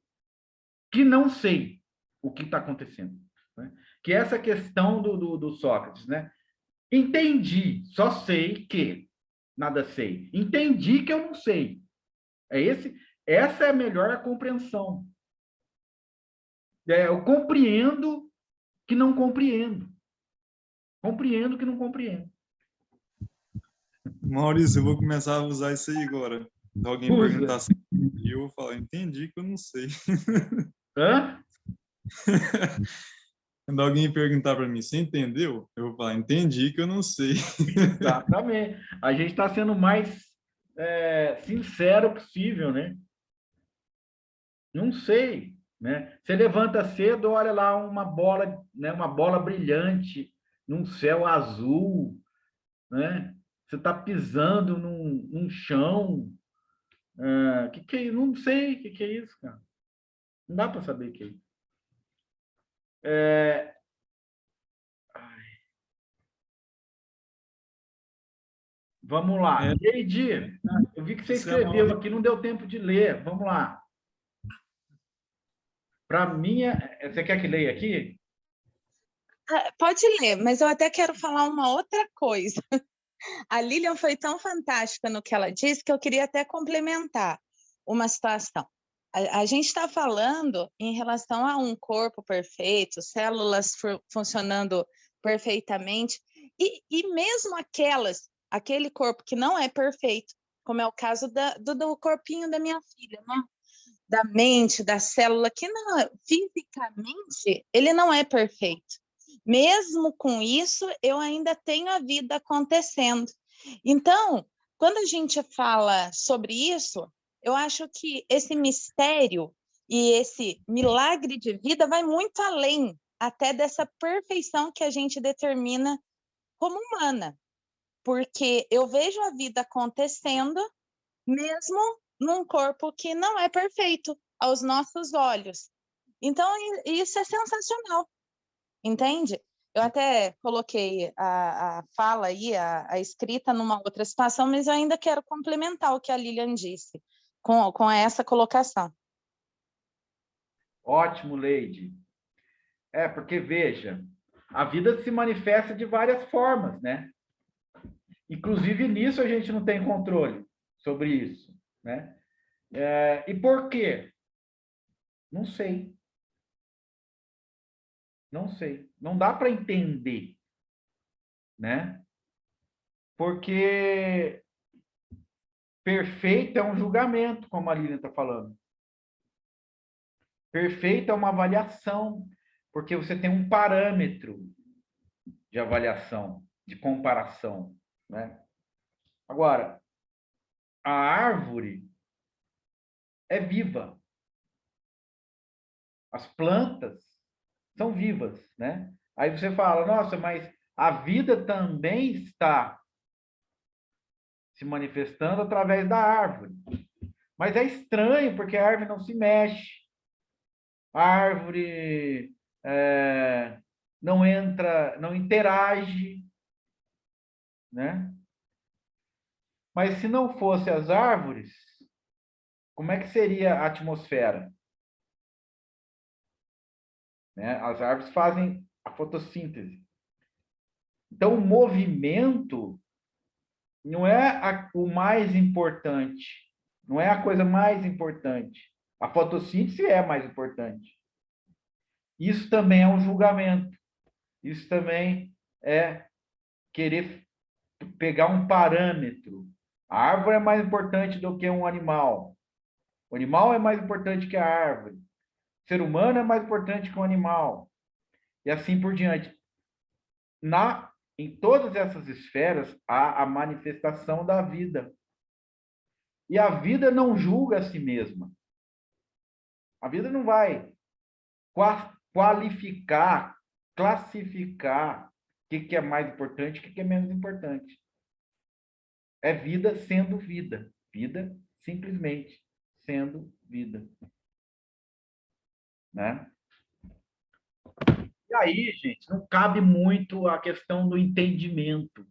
que não sei o que está acontecendo. Né? Que essa questão do Sócrates, né? Entendi, só sei que nada sei. Entendi que eu não sei. Essa é a melhor compreensão. Eu compreendo que não compreendo. Compreendo que não compreendo. Maurício, eu vou começar a usar isso aí agora. Se alguém perguntar se entendi, eu vou falar, entendi que eu não sei. Hã? Quando alguém perguntar para mim, você entendeu? Eu vou falar, entendi que eu não sei. Exatamente. A gente está sendo mais sincero possível, né? Não sei, né? Você levanta cedo, olha lá uma bola, né? Uma bola brilhante num céu azul, né? Você está pisando num chão. Que é isso? Não sei o que é isso, cara. Não dá para saber o que é isso. Vamos lá. Leide, eu vi que você escreveu aqui, não deu tempo de ler. Vamos lá. Para mim, você quer que leia aqui? Pode ler, mas eu até quero falar uma outra coisa. A Lilian foi tão fantástica no que ela disse que eu queria até complementar uma situação. A gente está falando em relação a um corpo perfeito, células funcionando perfeitamente, e mesmo aquele corpo que não é perfeito, como é o caso do corpinho da minha filha, né? Da mente, da célula, que não, fisicamente ele não é perfeito. Mesmo com isso, eu ainda tenho a vida acontecendo. Então, quando a gente fala sobre isso, eu acho que esse mistério e esse milagre de vida vai muito além até dessa perfeição que a gente determina como humana, porque eu vejo a vida acontecendo mesmo num corpo que não é perfeito aos nossos olhos. Então, isso é sensacional, entende? Eu até coloquei a fala aí, a escrita numa outra situação, mas eu ainda quero complementar o que a Lilian disse com essa colocação. Ótimo, Leide. Porque, veja, a vida se manifesta de várias formas, né? Inclusive, nisso a gente não tem controle sobre isso, né? E por quê? Não sei. Não sei. Não dá para entender, né? Porque perfeito é um julgamento, como a Lilian está falando. Perfeito é uma avaliação, porque você tem um parâmetro de avaliação, de comparação, né? Agora, a árvore é viva. As plantas são vivas, né? Aí você fala, nossa, mas a vida também está se manifestando através da árvore. Mas é estranho, porque a árvore não se mexe. A árvore não entra, não interage, né? Mas se não fosse as árvores, como é que seria a atmosfera? Né? As árvores fazem a fotossíntese. Então, o movimento não é o mais importante, não é a coisa mais importante. A fotossíntese é mais importante. Isso também é um julgamento. Isso também é querer pegar um parâmetro. A árvore é mais importante do que um animal. O animal é mais importante que a árvore. O ser humano é mais importante que o animal. E assim por diante. Em todas essas esferas, há a manifestação da vida. E a vida não julga a si mesma. A vida não vai qualificar, classificar o que é mais importante e o que é menos importante. É vida sendo vida. Vida simplesmente sendo vida. Né? E aí, gente, não cabe muito a questão do entendimento.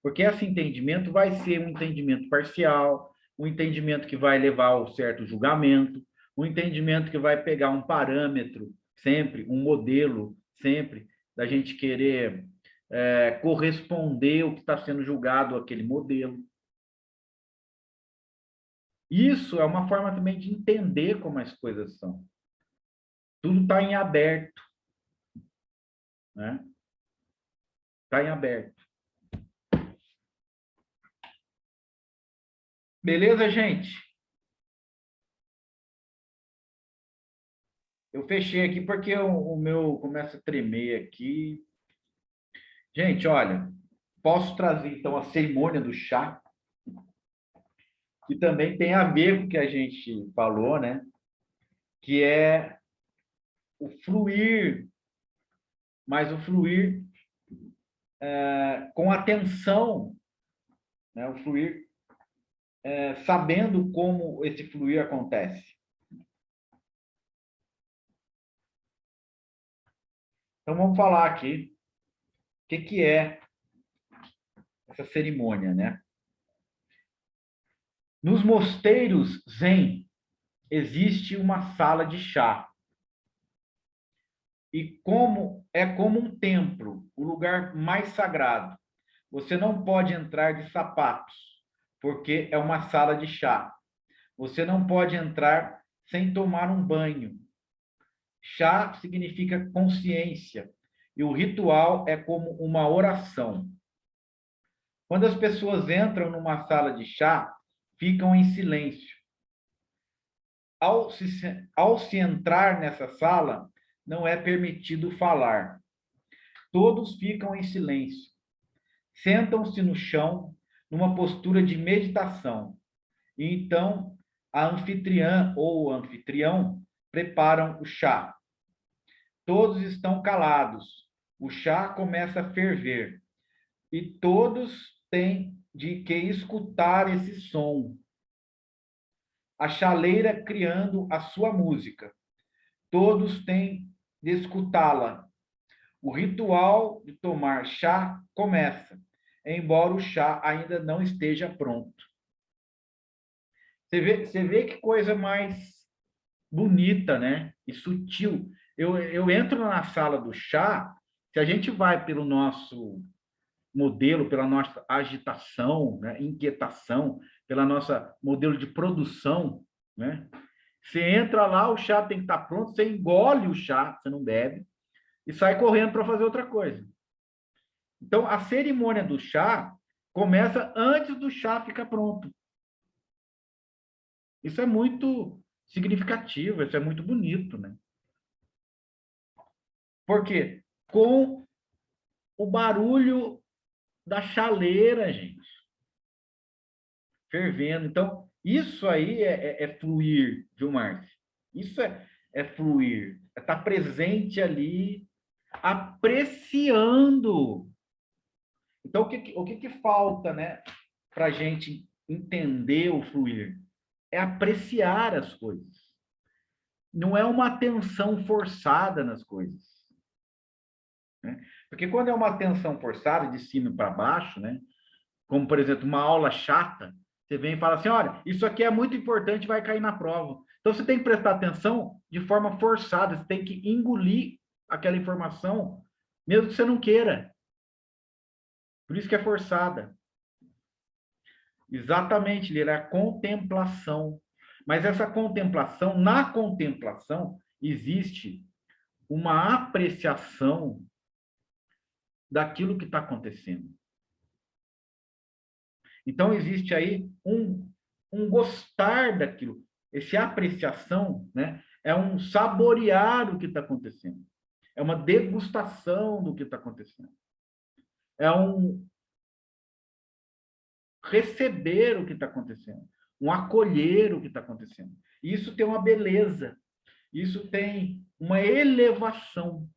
Porque esse entendimento vai ser um entendimento parcial, um entendimento que vai levar ao certo julgamento, um entendimento que vai pegar um parâmetro sempre, um modelo sempre, da gente querer corresponder ao que está sendo julgado aquele modelo. Isso é uma forma também de entender como as coisas são. Tudo está em aberto. Né? Está em aberto. Beleza, gente? Eu fechei aqui porque o meu começa a tremer aqui. Gente, olha, posso trazer então a cerimônia do chá, que também tem a ver com o que a gente falou, né? Que é o fluir, mas o fluir com atenção, né? O fluir sabendo como esse fluir acontece. Então, vamos falar aqui o que é essa cerimônia, né? Nos mosteiros zen, existe uma sala de chá. E como um templo, o lugar mais sagrado. Você não pode entrar de sapatos, porque é uma sala de chá. Você não pode entrar sem tomar um banho. Chá significa consciência, e o ritual é como uma oração. Quando as pessoas entram numa sala de chá, ficam em silêncio. Ao se entrar nessa sala, não é permitido falar. Todos ficam em silêncio. Sentam-se no chão, numa postura de meditação. E então, a anfitriã ou o anfitrião preparam o chá. Todos estão calados. O chá começa a ferver. E todos têm de que escutar esse som. A chaleira criando a sua música. Todos têm de escutá-la. O ritual de tomar chá começa, embora o chá ainda não esteja pronto. Você vê que coisa mais bonita, né? E sutil. Eu entro na sala do chá, se a gente vai pelo nosso modelo, pela nossa agitação, né? Inquietação, pela nossa modelo de produção, né? Você entra lá, o chá tem que estar pronto, você engole o chá, você não bebe, e sai correndo para fazer outra coisa. Então, a cerimônia do chá começa antes do chá ficar pronto. Isso é muito significativo, isso é muito bonito, né? Por quê? Com o barulho da chaleira, gente, fervendo. Então, isso aí é fluir, viu, Márcio? Isso é fluir, é estar presente ali, apreciando Então, o que falta, né, para a gente entender o fluir? É apreciar as coisas. Não é uma atenção forçada nas coisas, né? Porque quando é uma atenção forçada, de cima para baixo, né, como, por exemplo, uma aula chata, você vem e fala assim, olha, isso aqui é muito importante, vai cair na prova. Então, você tem que prestar atenção de forma forçada, você tem que engolir aquela informação, mesmo que você não queira. Por isso que é forçada. Exatamente, Lira, é a contemplação. Mas essa contemplação, na contemplação, existe uma apreciação daquilo que está acontecendo. Então, existe aí um gostar daquilo. Essa apreciação, né, é um saborear o que está acontecendo. É uma degustação do que está acontecendo. É um receber o que está acontecendo. Um acolher o que está acontecendo. Isso tem uma beleza. Isso tem uma elevação,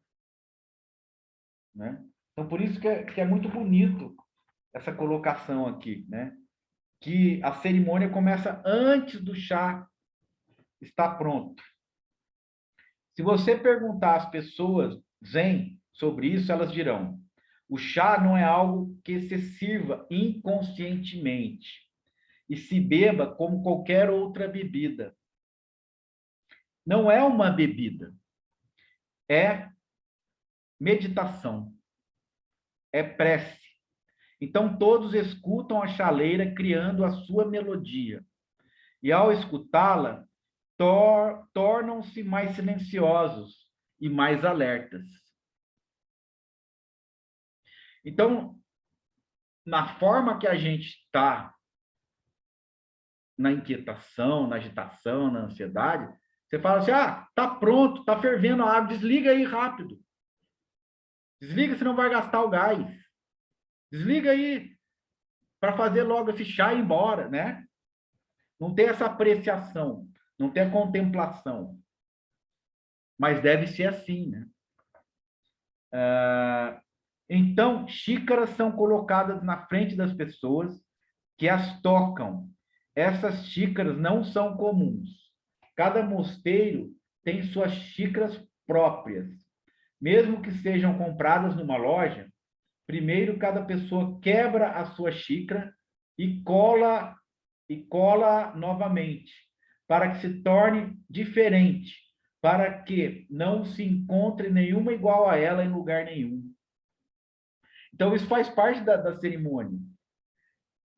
né? Então, por isso que é muito bonito essa colocação aqui, né? Que a cerimônia começa antes do chá estar pronto. Se você perguntar às pessoas zen sobre isso, elas dirão: o chá não é algo que se sirva inconscientemente e se beba como qualquer outra bebida. Não é uma bebida, é meditação, é prece. Então, todos escutam a chaleira criando a sua melodia. E, ao escutá-la, tornam-se mais silenciosos e mais alertas. Então, na forma que a gente está, na inquietação, na agitação, na ansiedade, você fala assim, tá pronto, tá fervendo a água, desliga aí rápido. Desliga, senão vai gastar o gás. Desliga aí para fazer logo esse chá e ir embora, né? Não tem essa apreciação, não tem a contemplação. Mas deve ser assim, né? Então, xícaras são colocadas na frente das pessoas que as tocam. Essas xícaras não são comuns. Cada mosteiro tem suas xícaras próprias. Mesmo que sejam compradas numa loja, primeiro cada pessoa quebra a sua xícara e cola novamente, para que se torne diferente, para que não se encontre nenhuma igual a ela em lugar nenhum. Então, isso faz parte da cerimônia,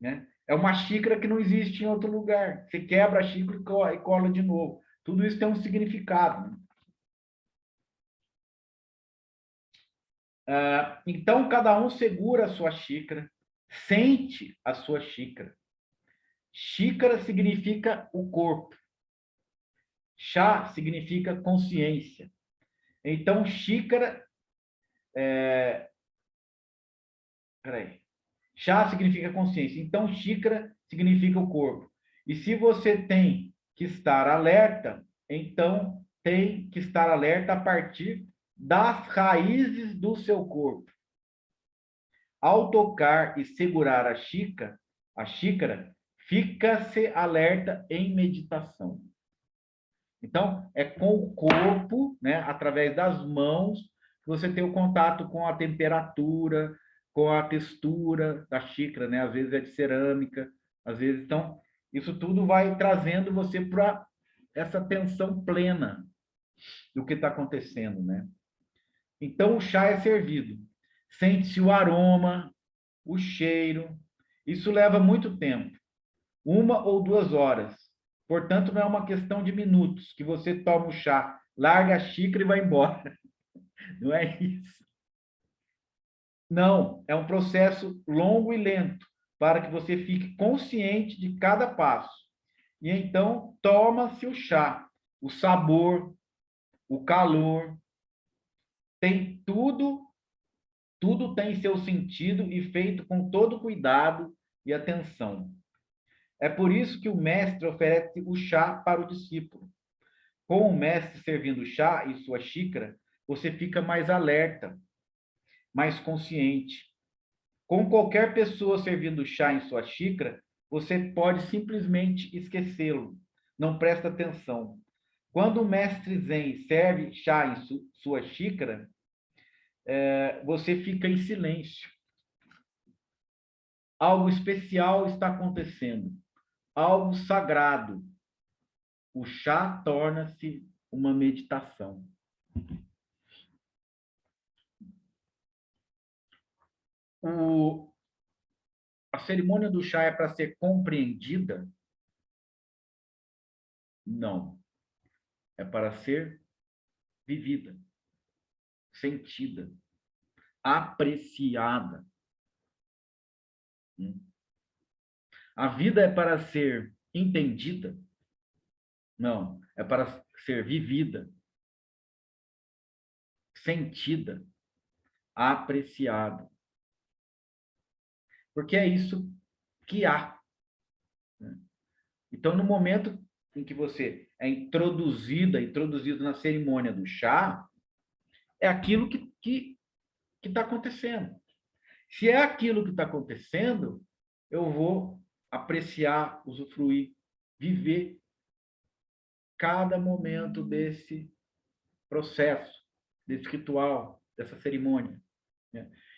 né? É uma xícara que não existe em outro lugar. Você quebra a xícara e cola de novo. Tudo isso tem um significado, né? Então, cada um segura a sua xícara, sente a sua xícara. Xícara significa o corpo. Chá significa consciência. Então, xícara... Peraí. Chá significa consciência. Então, xícara significa o corpo. E se você tem que estar alerta, então tem que estar alerta a partir das raízes do seu corpo. Ao tocar e segurar a xícara, fica-se alerta em meditação. Então, é com o corpo, né, através das mãos, que você tem o contato com a temperatura, com a textura da xícara, né? Às vezes é de cerâmica, às vezes... Então, isso tudo vai trazendo você para essa atenção plena do que está acontecendo, né? Então, o chá é servido. Sente-se o aroma, o cheiro. Isso leva muito tempo, 1 ou 2 horas. Portanto, não é uma questão de minutos que você toma o chá, larga a xícara e vai embora. Não é isso. Não, é um processo longo e lento, para que você fique consciente de cada passo. E então, toma-se o chá, o sabor, o calor, tem tudo tem seu sentido e feito com todo cuidado e atenção. É por isso que o mestre oferece o chá para o discípulo. Com o mestre servindo o chá e sua xícara, você fica mais alerta, mais consciente. Com qualquer pessoa servindo chá em sua xícara, você pode simplesmente esquecê-lo. Não presta atenção. Quando o mestre Zen serve chá em sua xícara, você fica em silêncio. Algo especial está acontecendo. Algo sagrado. O chá torna-se uma meditação. A cerimônia do chá é para ser compreendida? Não. É para ser vivida, sentida, apreciada. A vida é para ser entendida? Não. É para ser vivida, sentida, apreciada. Porque é isso que há. Então, no momento em que você é introduzido na cerimônia do chá, é aquilo que está acontecendo. Se é aquilo que está acontecendo, eu vou apreciar, usufruir, viver cada momento desse processo, desse ritual, dessa cerimônia.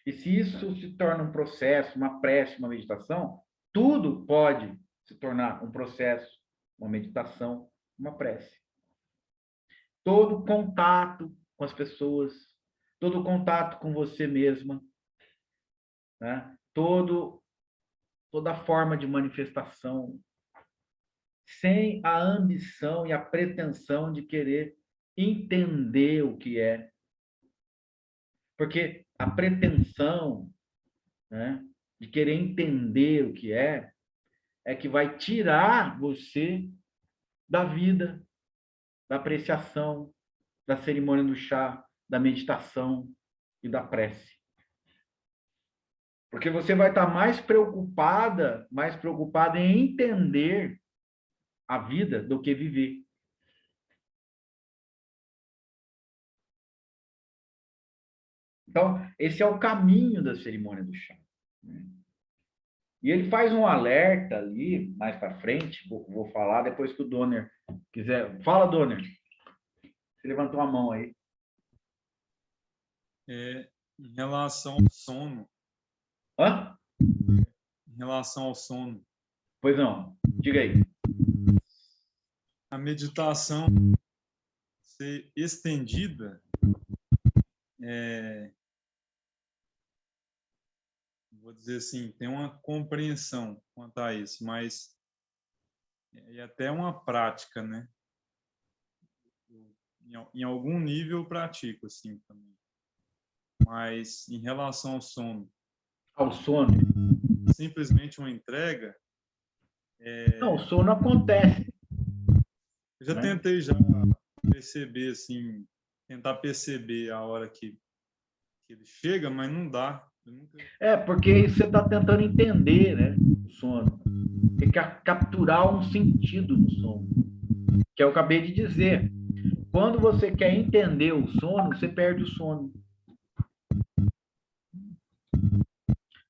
E se isso se torna um processo, uma prece, uma meditação, tudo pode se tornar um processo, uma meditação, uma prece. Todo contato com as pessoas, todo contato com você mesma, né? Toda forma de manifestação, sem a ambição e a pretensão de querer entender o que é. Porque a pretensão, né, de querer entender o que é que vai tirar você da vida, da apreciação, da cerimônia do chá, da meditação e da prece. Porque você vai estar mais preocupada em entender a vida do que viver. Então, esse é o caminho da cerimônia do chá. E ele faz um alerta ali, mais para frente, vou falar depois que o Donner quiser. Fala, Donner. Você levantou a mão aí. Em relação ao sono. Hã? Em relação ao sono. Pois não, diga aí. A meditação ser estendida vou dizer assim, tem uma compreensão quanto a isso, mas é até uma prática, né? Em algum nível eu pratico assim também. Mas em relação ao sono. Ao sono? Simplesmente uma entrega. Não, o sono acontece. Eu já tentei já perceber assim, tentar perceber a hora que ele chega, mas não dá. Porque você está tentando entender, né, o sono. Tem que capturar um sentido no sono, que eu acabei de dizer. Quando você quer entender o sono, você perde o sono.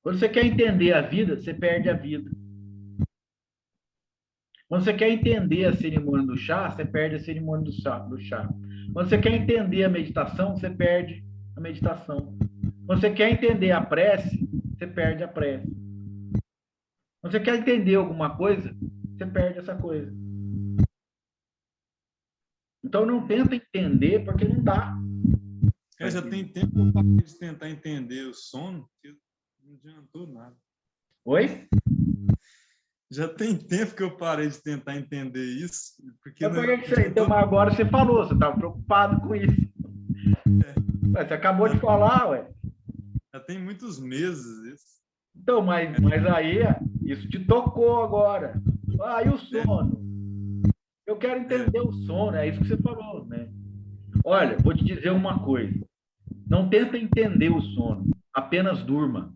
Quando você quer entender a vida, você perde a vida. Quando você quer entender a cerimônia do chá, você perde a cerimônia do chá. Quando você quer entender a meditação, você perde a meditação. Quando você quer entender a prece, você perde a prece. Quando você quer entender alguma coisa, você perde essa coisa. Então, não tenta entender, porque não dá. Já tem tempo que eu parei de tentar entender o sono, que não adiantou nada. Oi? Já tem tempo que eu parei de tentar entender isso. Porque Então, agora você falou, você estava preocupado com isso. Você acabou de falar, ué. Já tem muitos meses isso. Então, mas aí, isso te tocou agora. E o sono? Eu quero entender o sono, é isso que você falou, né? Olha, vou te dizer uma coisa. Não tenta entender o sono, apenas durma.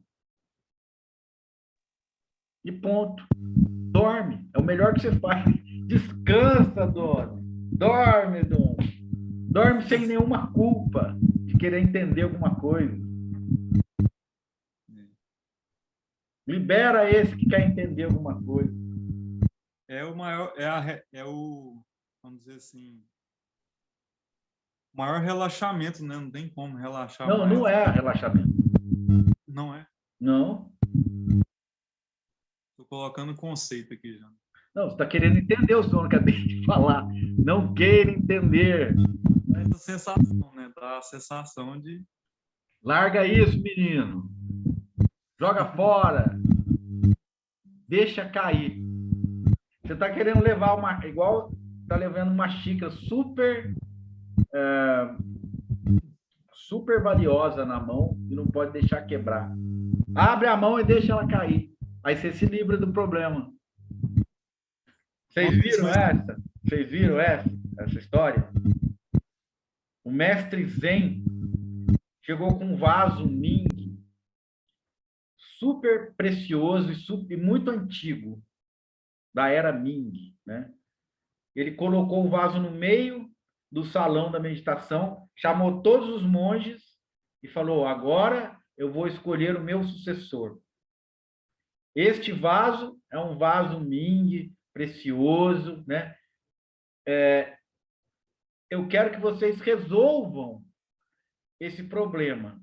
E ponto. Dorme, é o melhor que você faz. Descansa, dona. Dorme, dona. Dorme sem nenhuma culpa de querer entender alguma coisa. Libera esse que quer entender alguma coisa. É o maior, vamos dizer assim, o maior relaxamento, né? Não tem como relaxar Não, mais. não é relaxamento. Não é? Não. Estou colocando conceito aqui já. Não, você está querendo entender o som que eu acabei de falar. Não queira entender. Essa sensação, né? Dá a sensação de... Larga isso, menino. Joga fora. Deixa cair. Você está querendo levar uma... Igual está levando uma xícara super... super valiosa na mão e não pode deixar quebrar. Abre a mão e deixa ela cair. Aí você se livra do problema. Vocês viram essa? Vocês viram essa história? O mestre Zen chegou com um vaso Ming super precioso e muito antigo, da era Ming, né? Ele colocou o vaso no meio do salão da meditação, chamou todos os monges e falou: agora eu vou escolher o meu sucessor. Este vaso é um vaso Ming, precioso, né? Eu quero que vocês resolvam esse problema.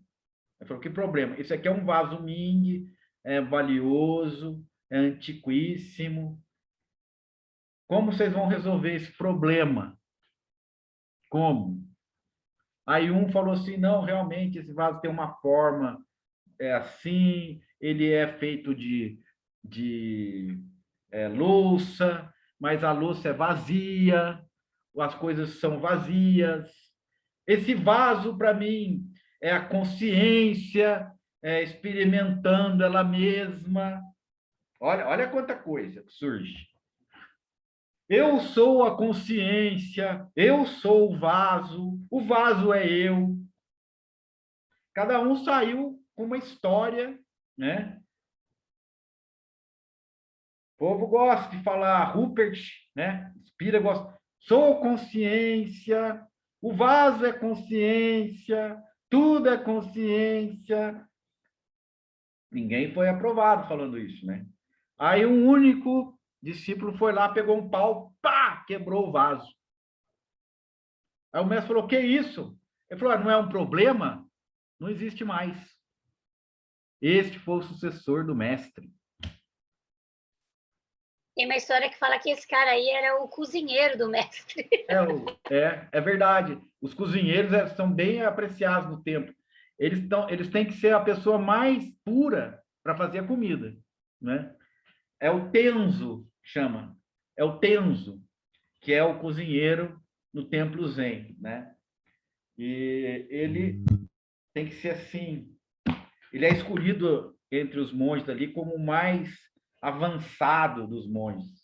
Ele falou: que problema? Esse aqui é um vaso Ming, é valioso, é antiquíssimo. Como vocês vão resolver esse problema? Como? Aí um falou assim: não, realmente esse vaso tem uma forma assim, ele é feito de louça, mas a louça é vazia, as coisas são vazias. Esse vaso, para mim, é a consciência experimentando ela mesma. Olha quanta coisa que surge. Eu sou a consciência, eu sou o vaso é eu. Cada um saiu com uma história, né? O povo gosta de falar, Rupert, né? Spira gosta. Sou consciência, o vaso é consciência, tudo é consciência. Ninguém foi aprovado falando isso, né? Aí um único discípulo foi lá, pegou um pau, pá, quebrou o vaso. Aí o mestre falou: que isso? Ele falou: não é um problema? Não existe mais. Este foi o sucessor do mestre. Tem uma história que fala que esse cara aí era o cozinheiro do mestre. É verdade. Os cozinheiros são bem apreciados no templo. Eles têm que ser a pessoa mais pura para fazer a comida, né? É o tenzo, chama. É o tenzo, que é o cozinheiro no templo Zen, né? E ele tem que ser assim. Ele é escolhido entre os monges ali como o mais avançado dos monges.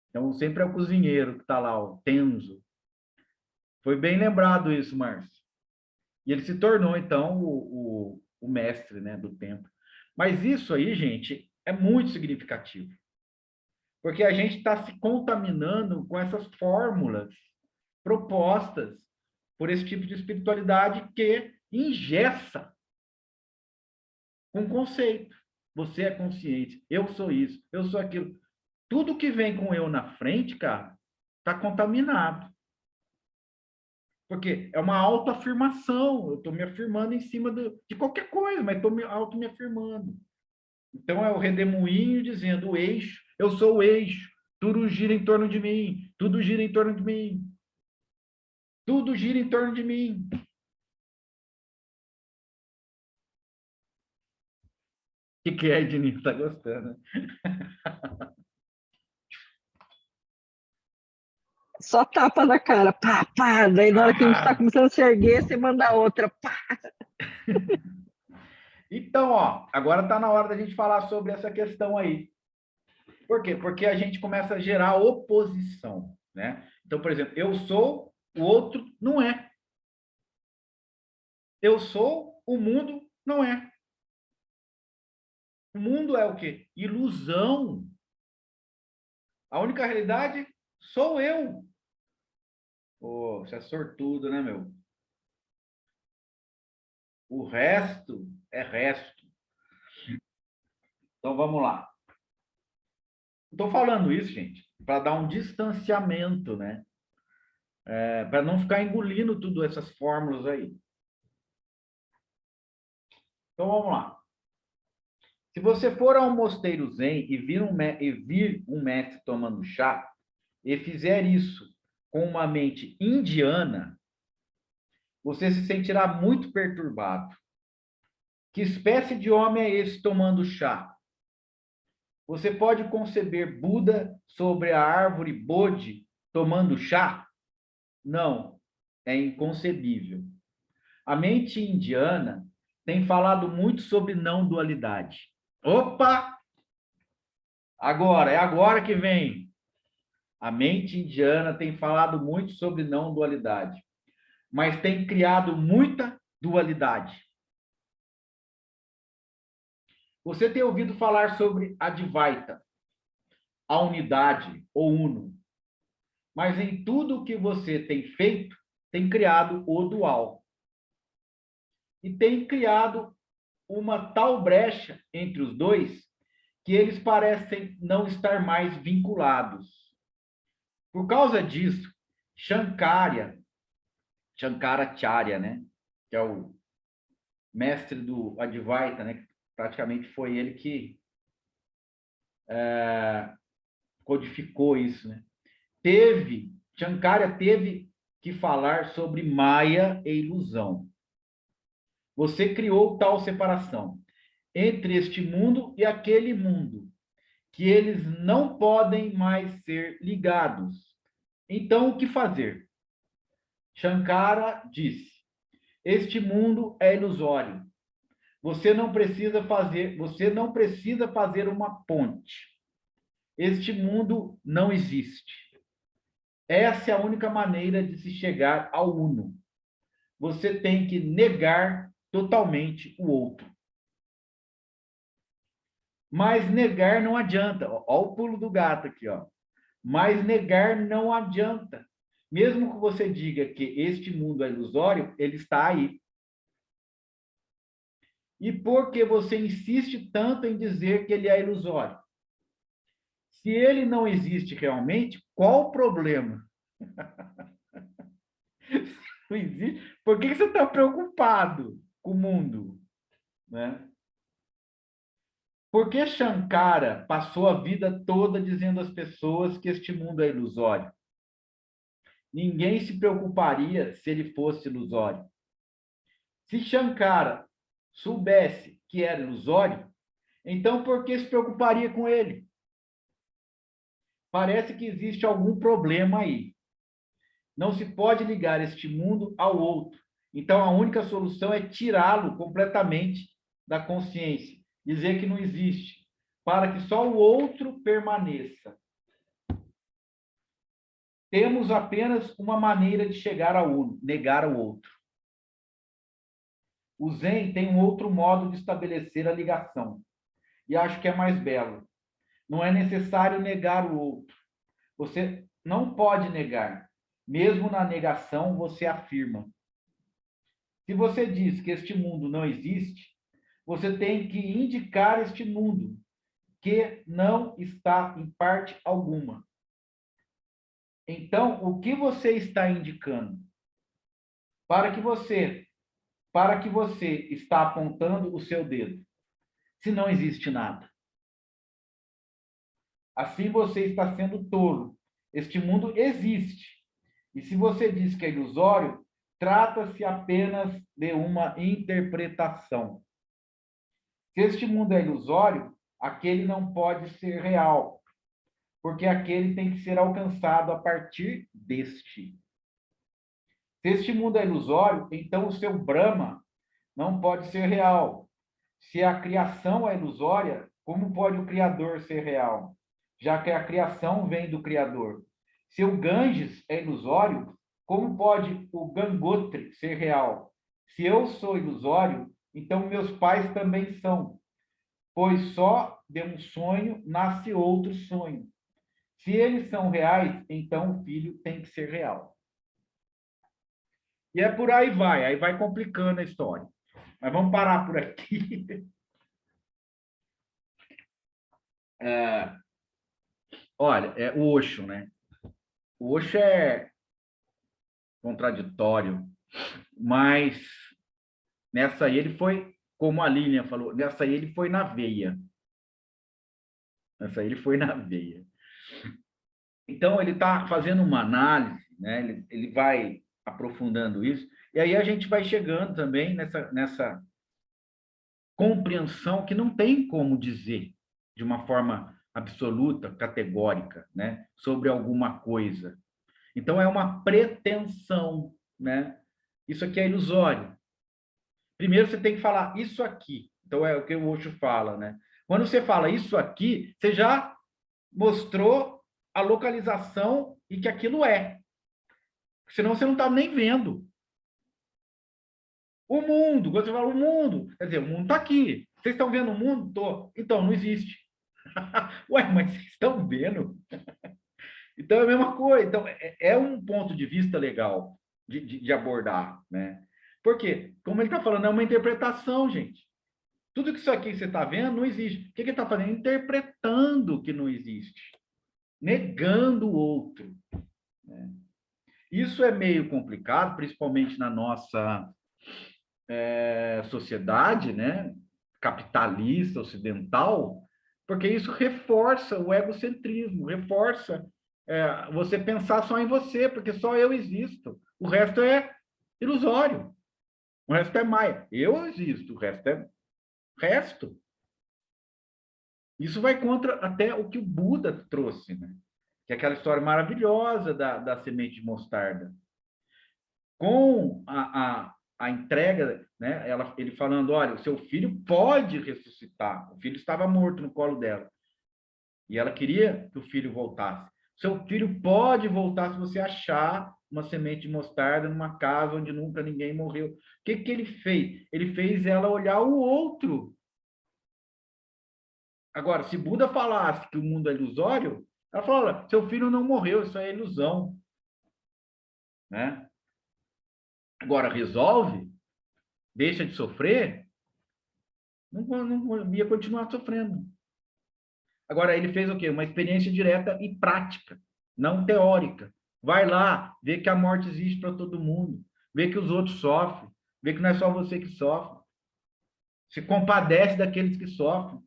Então, sempre é o cozinheiro que está lá, o tenzo. Foi bem lembrado isso, Márcio. E ele se tornou, então, o mestre, né, do templo. Mas isso aí, gente, é muito significativo. Porque a gente está se contaminando com essas fórmulas propostas por esse tipo de espiritualidade que engessa um conceito. Você é consciente, eu sou isso, eu sou aquilo. Tudo que vem com eu na frente, cara, está contaminado. Porque é uma autoafirmação. Eu estou me afirmando em cima de qualquer coisa, mas estou me afirmando. Então é o redemoinho dizendo o eixo, eu sou o eixo, tudo gira em torno de mim, tudo gira em torno de mim. Tudo gira em torno de mim. O que é, Ednilson? Está gostando? Só tapa na cara, pá, pá. Daí na hora que a gente está começando a se erguer, você manda outra, pá. Então, ó, agora está na hora da gente falar sobre essa questão aí. Por quê? Porque a gente começa a gerar oposição, né? Então, por exemplo, eu sou, o outro não é. Eu sou, o mundo não é. O mundo é o quê? Ilusão. A única realidade sou eu. Pô, você é sortudo, né, meu? O resto é resto. Então, vamos lá. Estou falando isso, gente, para dar um distanciamento, né? Para não ficar engolindo tudo essas fórmulas aí. Então, vamos lá. Se você for a um mosteiro zen e vir um mestre tomando chá, e fizer isso com uma mente indiana, você se sentirá muito perturbado. Que espécie de homem é esse tomando chá? Você pode conceber Buda sobre a árvore Bodhi tomando chá? Não, é inconcebível. A mente indiana tem falado muito sobre não dualidade. Opa! É agora que vem. A mente indiana tem falado muito sobre não dualidade, mas tem criado muita dualidade. Você tem ouvido falar sobre Advaita, a unidade ou uno, mas em tudo que você tem feito, tem criado o dual. E tem criado uma tal brecha entre os dois que eles parecem não estar mais vinculados. Por causa disso, Shankaracharya, né, que é o mestre do Advaita, né, praticamente foi ele que codificou isso, né? Shankara teve que falar sobre Maya e ilusão. Você criou tal separação entre este mundo e aquele mundo, que eles não podem mais ser ligados. Então, o que fazer? Shankara disse: este mundo é ilusório. Você não precisa fazer uma ponte. Este mundo não existe. Essa é a única maneira de se chegar ao uno. Você tem que negar totalmente o outro. Mas negar não adianta. Olha o pulo do gato aqui, ó. Mas negar não adianta. Mesmo que você diga que este mundo é ilusório, ele está aí. E por que você insiste tanto em dizer que ele é ilusório? Se ele não existe realmente, qual o problema? Não existe. Por que você está preocupado com o mundo? Né? Por que Shankara passou a vida toda dizendo às pessoas que este mundo é ilusório? Ninguém se preocuparia se ele fosse ilusório. Se Shankara soubesse que era ilusório, então por que se preocuparia com ele? Parece que existe algum problema aí. Não se pode ligar este mundo ao outro. Então, a única solução é tirá-lo completamente da consciência, dizer que não existe, para que só o outro permaneça. Temos apenas uma maneira de chegar ao uno, negar o outro. O Zen tem um outro modo de estabelecer a ligação, e acho que é mais belo. Não é necessário negar o outro. Você não pode negar. Mesmo na negação, você afirma. Se você diz que este mundo não existe, você tem que indicar este mundo, que não está em parte alguma. Então, o que você está indicando? Para que você está apontando o seu dedo, se não existe nada. Assim você está sendo tolo. Este mundo existe. E se você diz que é ilusório, trata-se apenas de uma interpretação. Se este mundo é ilusório, aquele não pode ser real, porque aquele tem que ser alcançado a partir deste. Se este mundo é ilusório, então o seu Brahma não pode ser real. Se a criação é ilusória, como pode o Criador ser real? Já que a criação vem do Criador. Se o Ganges é ilusório, como pode o Gangotri ser real? Se eu sou ilusório, então meus pais também são, pois só de um sonho nasce outro sonho. Se eles são reais, então o filho tem que ser real. E é por aí vai complicando a história. Mas vamos parar por aqui. Olha, é o Osho, né? O Osho é contraditório, mas nessa aí ele foi, como a Lilian falou, nessa aí ele foi na veia. Nessa aí ele foi na veia. Então, ele está fazendo uma análise, né? Ele vai aprofundando isso, e aí a gente vai chegando também nessa compreensão que não tem como dizer de uma forma absoluta, categórica, né? Sobre alguma coisa. Então, é uma pretensão, né? Isso aqui é ilusório. Primeiro, você tem que falar isso aqui. Então, é o que o Osho fala, né? Quando você fala isso aqui, você já mostrou a localização e que aquilo é. Senão você não está nem vendo. O mundo, quando você fala o mundo, quer dizer, o mundo está aqui. Vocês estão vendo o mundo? Tô. Então, não existe. Ué, mas vocês estão vendo? Então, é a mesma coisa. Então, é um ponto de vista legal de abordar, né? Porque, como ele está falando, é uma interpretação, gente. Tudo que isso aqui você está vendo não existe. O que ele está fazendo? Interpretando que não existe. Negando o outro. Né? Isso é meio complicado, principalmente na nossa sociedade, né? Capitalista, ocidental, porque isso reforça o egocentrismo, reforça você pensar só em você, porque só eu existo. O resto é ilusório. O resto é maia. Eu existo, o resto é resto. Isso vai contra até o que o Buda trouxe, né? Que é aquela história maravilhosa da semente de mostarda. Com a entrega, né? Ele falando, olha, o seu filho pode ressuscitar. O filho estava morto no colo dela. E ela queria que o filho voltasse. Seu filho pode voltar se você achar uma semente de mostarda numa casa onde nunca ninguém morreu. O que ele fez? Ele fez ela olhar o outro. Agora, se Buda falasse que o mundo é ilusório, ela fala, seu filho não morreu, isso é ilusão. Né? Agora, resolve, deixa de sofrer, não ia continuar sofrendo. Agora, ele fez o quê? Uma experiência direta e prática, não teórica. Vai lá, vê que a morte existe para todo mundo, vê que os outros sofrem, vê que não é só você que sofre. Se compadece daqueles que sofrem,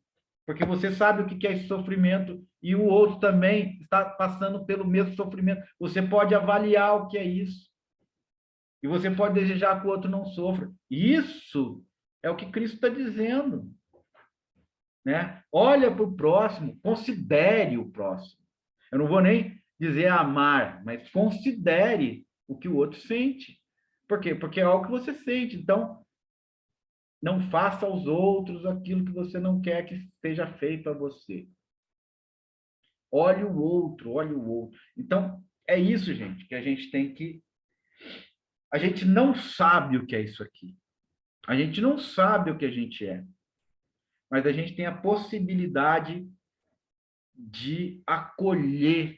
porque você sabe o que é esse sofrimento e o outro também está passando pelo mesmo sofrimento. Você pode avaliar o que é isso. E você pode desejar que o outro não sofra. Isso é o que Cristo está dizendo. Né? Olha para o próximo, considere o próximo. Eu não vou nem dizer amar, mas considere o que o outro sente. Por quê? Porque é algo que você sente. Então, não faça aos outros aquilo que você não quer que seja feito a você. Olhe o outro, olhe o outro. Então, é isso, gente, que a gente tem que... A gente não sabe o que é isso aqui. A gente não sabe o que a gente é. Mas a gente tem a possibilidade de acolher,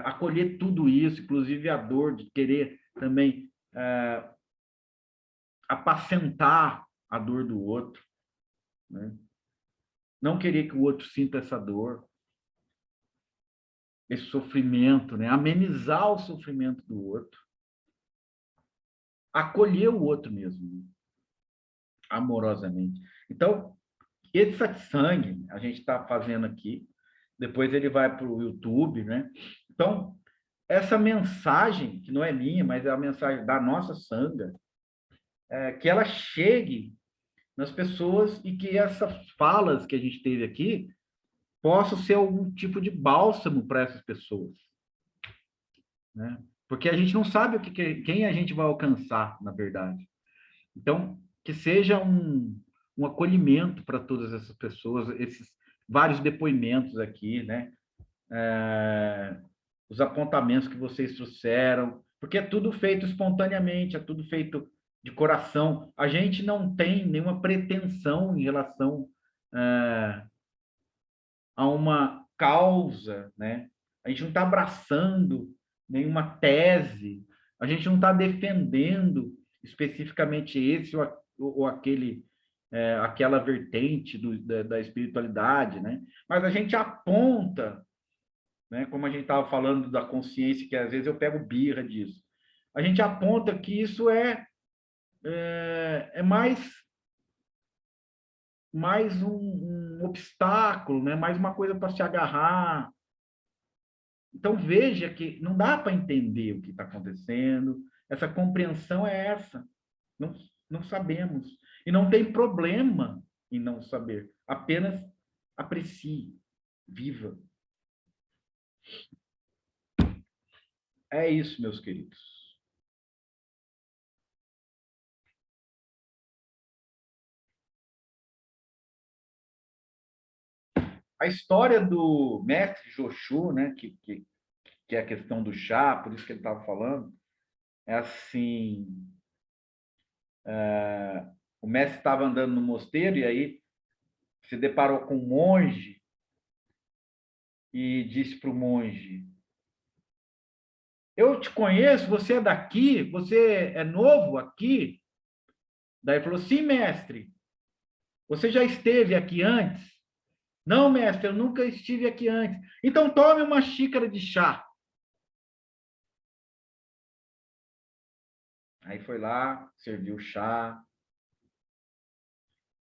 acolher tudo isso, inclusive a dor de querer também apacentar a dor do outro, né? Não querer que o outro sinta essa dor, esse sofrimento, né? Amenizar o sofrimento do outro, acolher o outro mesmo, amorosamente. Então, esse satsang a gente está fazendo aqui, depois ele vai para o YouTube, né? Então, essa mensagem, que não é minha, mas é a mensagem da nossa sangha, que ela chegue nas pessoas e que essas falas que a gente teve aqui possam ser algum tipo de bálsamo para essas pessoas. Né? Porque a gente não sabe quem a gente vai alcançar, na verdade. Então, que seja um acolhimento para todas essas pessoas, esses vários depoimentos aqui, né? Os apontamentos que vocês trouxeram, porque é tudo feito espontaneamente, é tudo feito de coração. A gente não tem nenhuma pretensão em relação a uma causa, né? A gente não está abraçando nenhuma tese, a gente não está defendendo especificamente esse ou aquele aquela vertente da espiritualidade, né? Mas a gente aponta, né? Como a gente estava falando da consciência, que às vezes eu pego birra disso. A gente aponta que isso é mais um obstáculo, né? Mais uma coisa para se agarrar. Então, veja que não dá para entender o que está acontecendo. Essa compreensão é essa. Não sabemos. E não tem problema em não saber. Apenas aprecie, viva. É isso, meus queridos. A história do mestre Joshu, né, que é a questão do chá, por isso que ele estava falando, é assim, o mestre estava andando no mosteiro e aí se deparou com um monge e disse para o monge: eu te conheço, você é daqui, você é novo aqui? Daí falou: sim, mestre. Você já esteve aqui antes? Não, mestre, eu nunca estive aqui antes. Então tome uma xícara de chá. Aí foi lá, serviu o chá.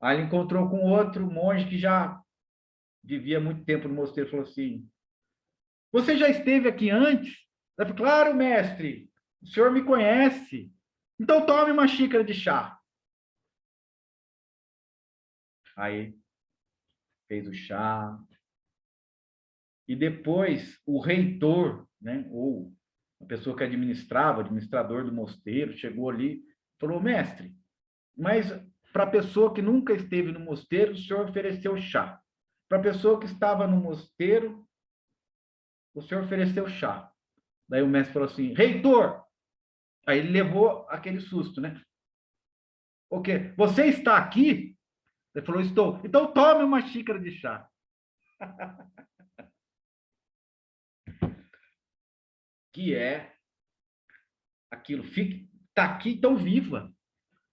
Aí ele encontrou com outro monge que já vivia muito tempo no mosteiro e falou assim: você já esteve aqui antes? Ele falou: claro, mestre, o senhor me conhece. Então tome uma xícara de chá. Aí fez o chá. E depois o reitor, né, ou a pessoa que administrava, o administrador do mosteiro, chegou ali e falou: mestre, mas para a pessoa que nunca esteve no mosteiro, o senhor ofereceu chá. Para a pessoa que estava no mosteiro, o senhor ofereceu chá. Daí o mestre falou assim: reitor! Aí ele levou aquele susto, né? O quê? Você está aqui? Ele falou: estou. Então tome uma xícara de chá. Que é aquilo. Está aqui, então viva.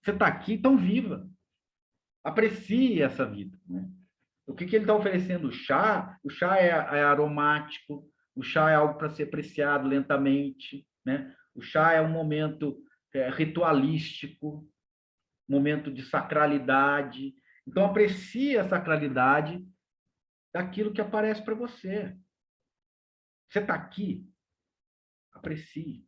Você está aqui, então viva. Aprecie essa vida, né? O que ele está oferecendo? O chá é aromático, o chá é algo para ser apreciado lentamente, né? O chá é um momento ritualístico, momento de sacralidade. Então, aprecie a sacralidade daquilo que aparece para você. Você está aqui? Aprecie.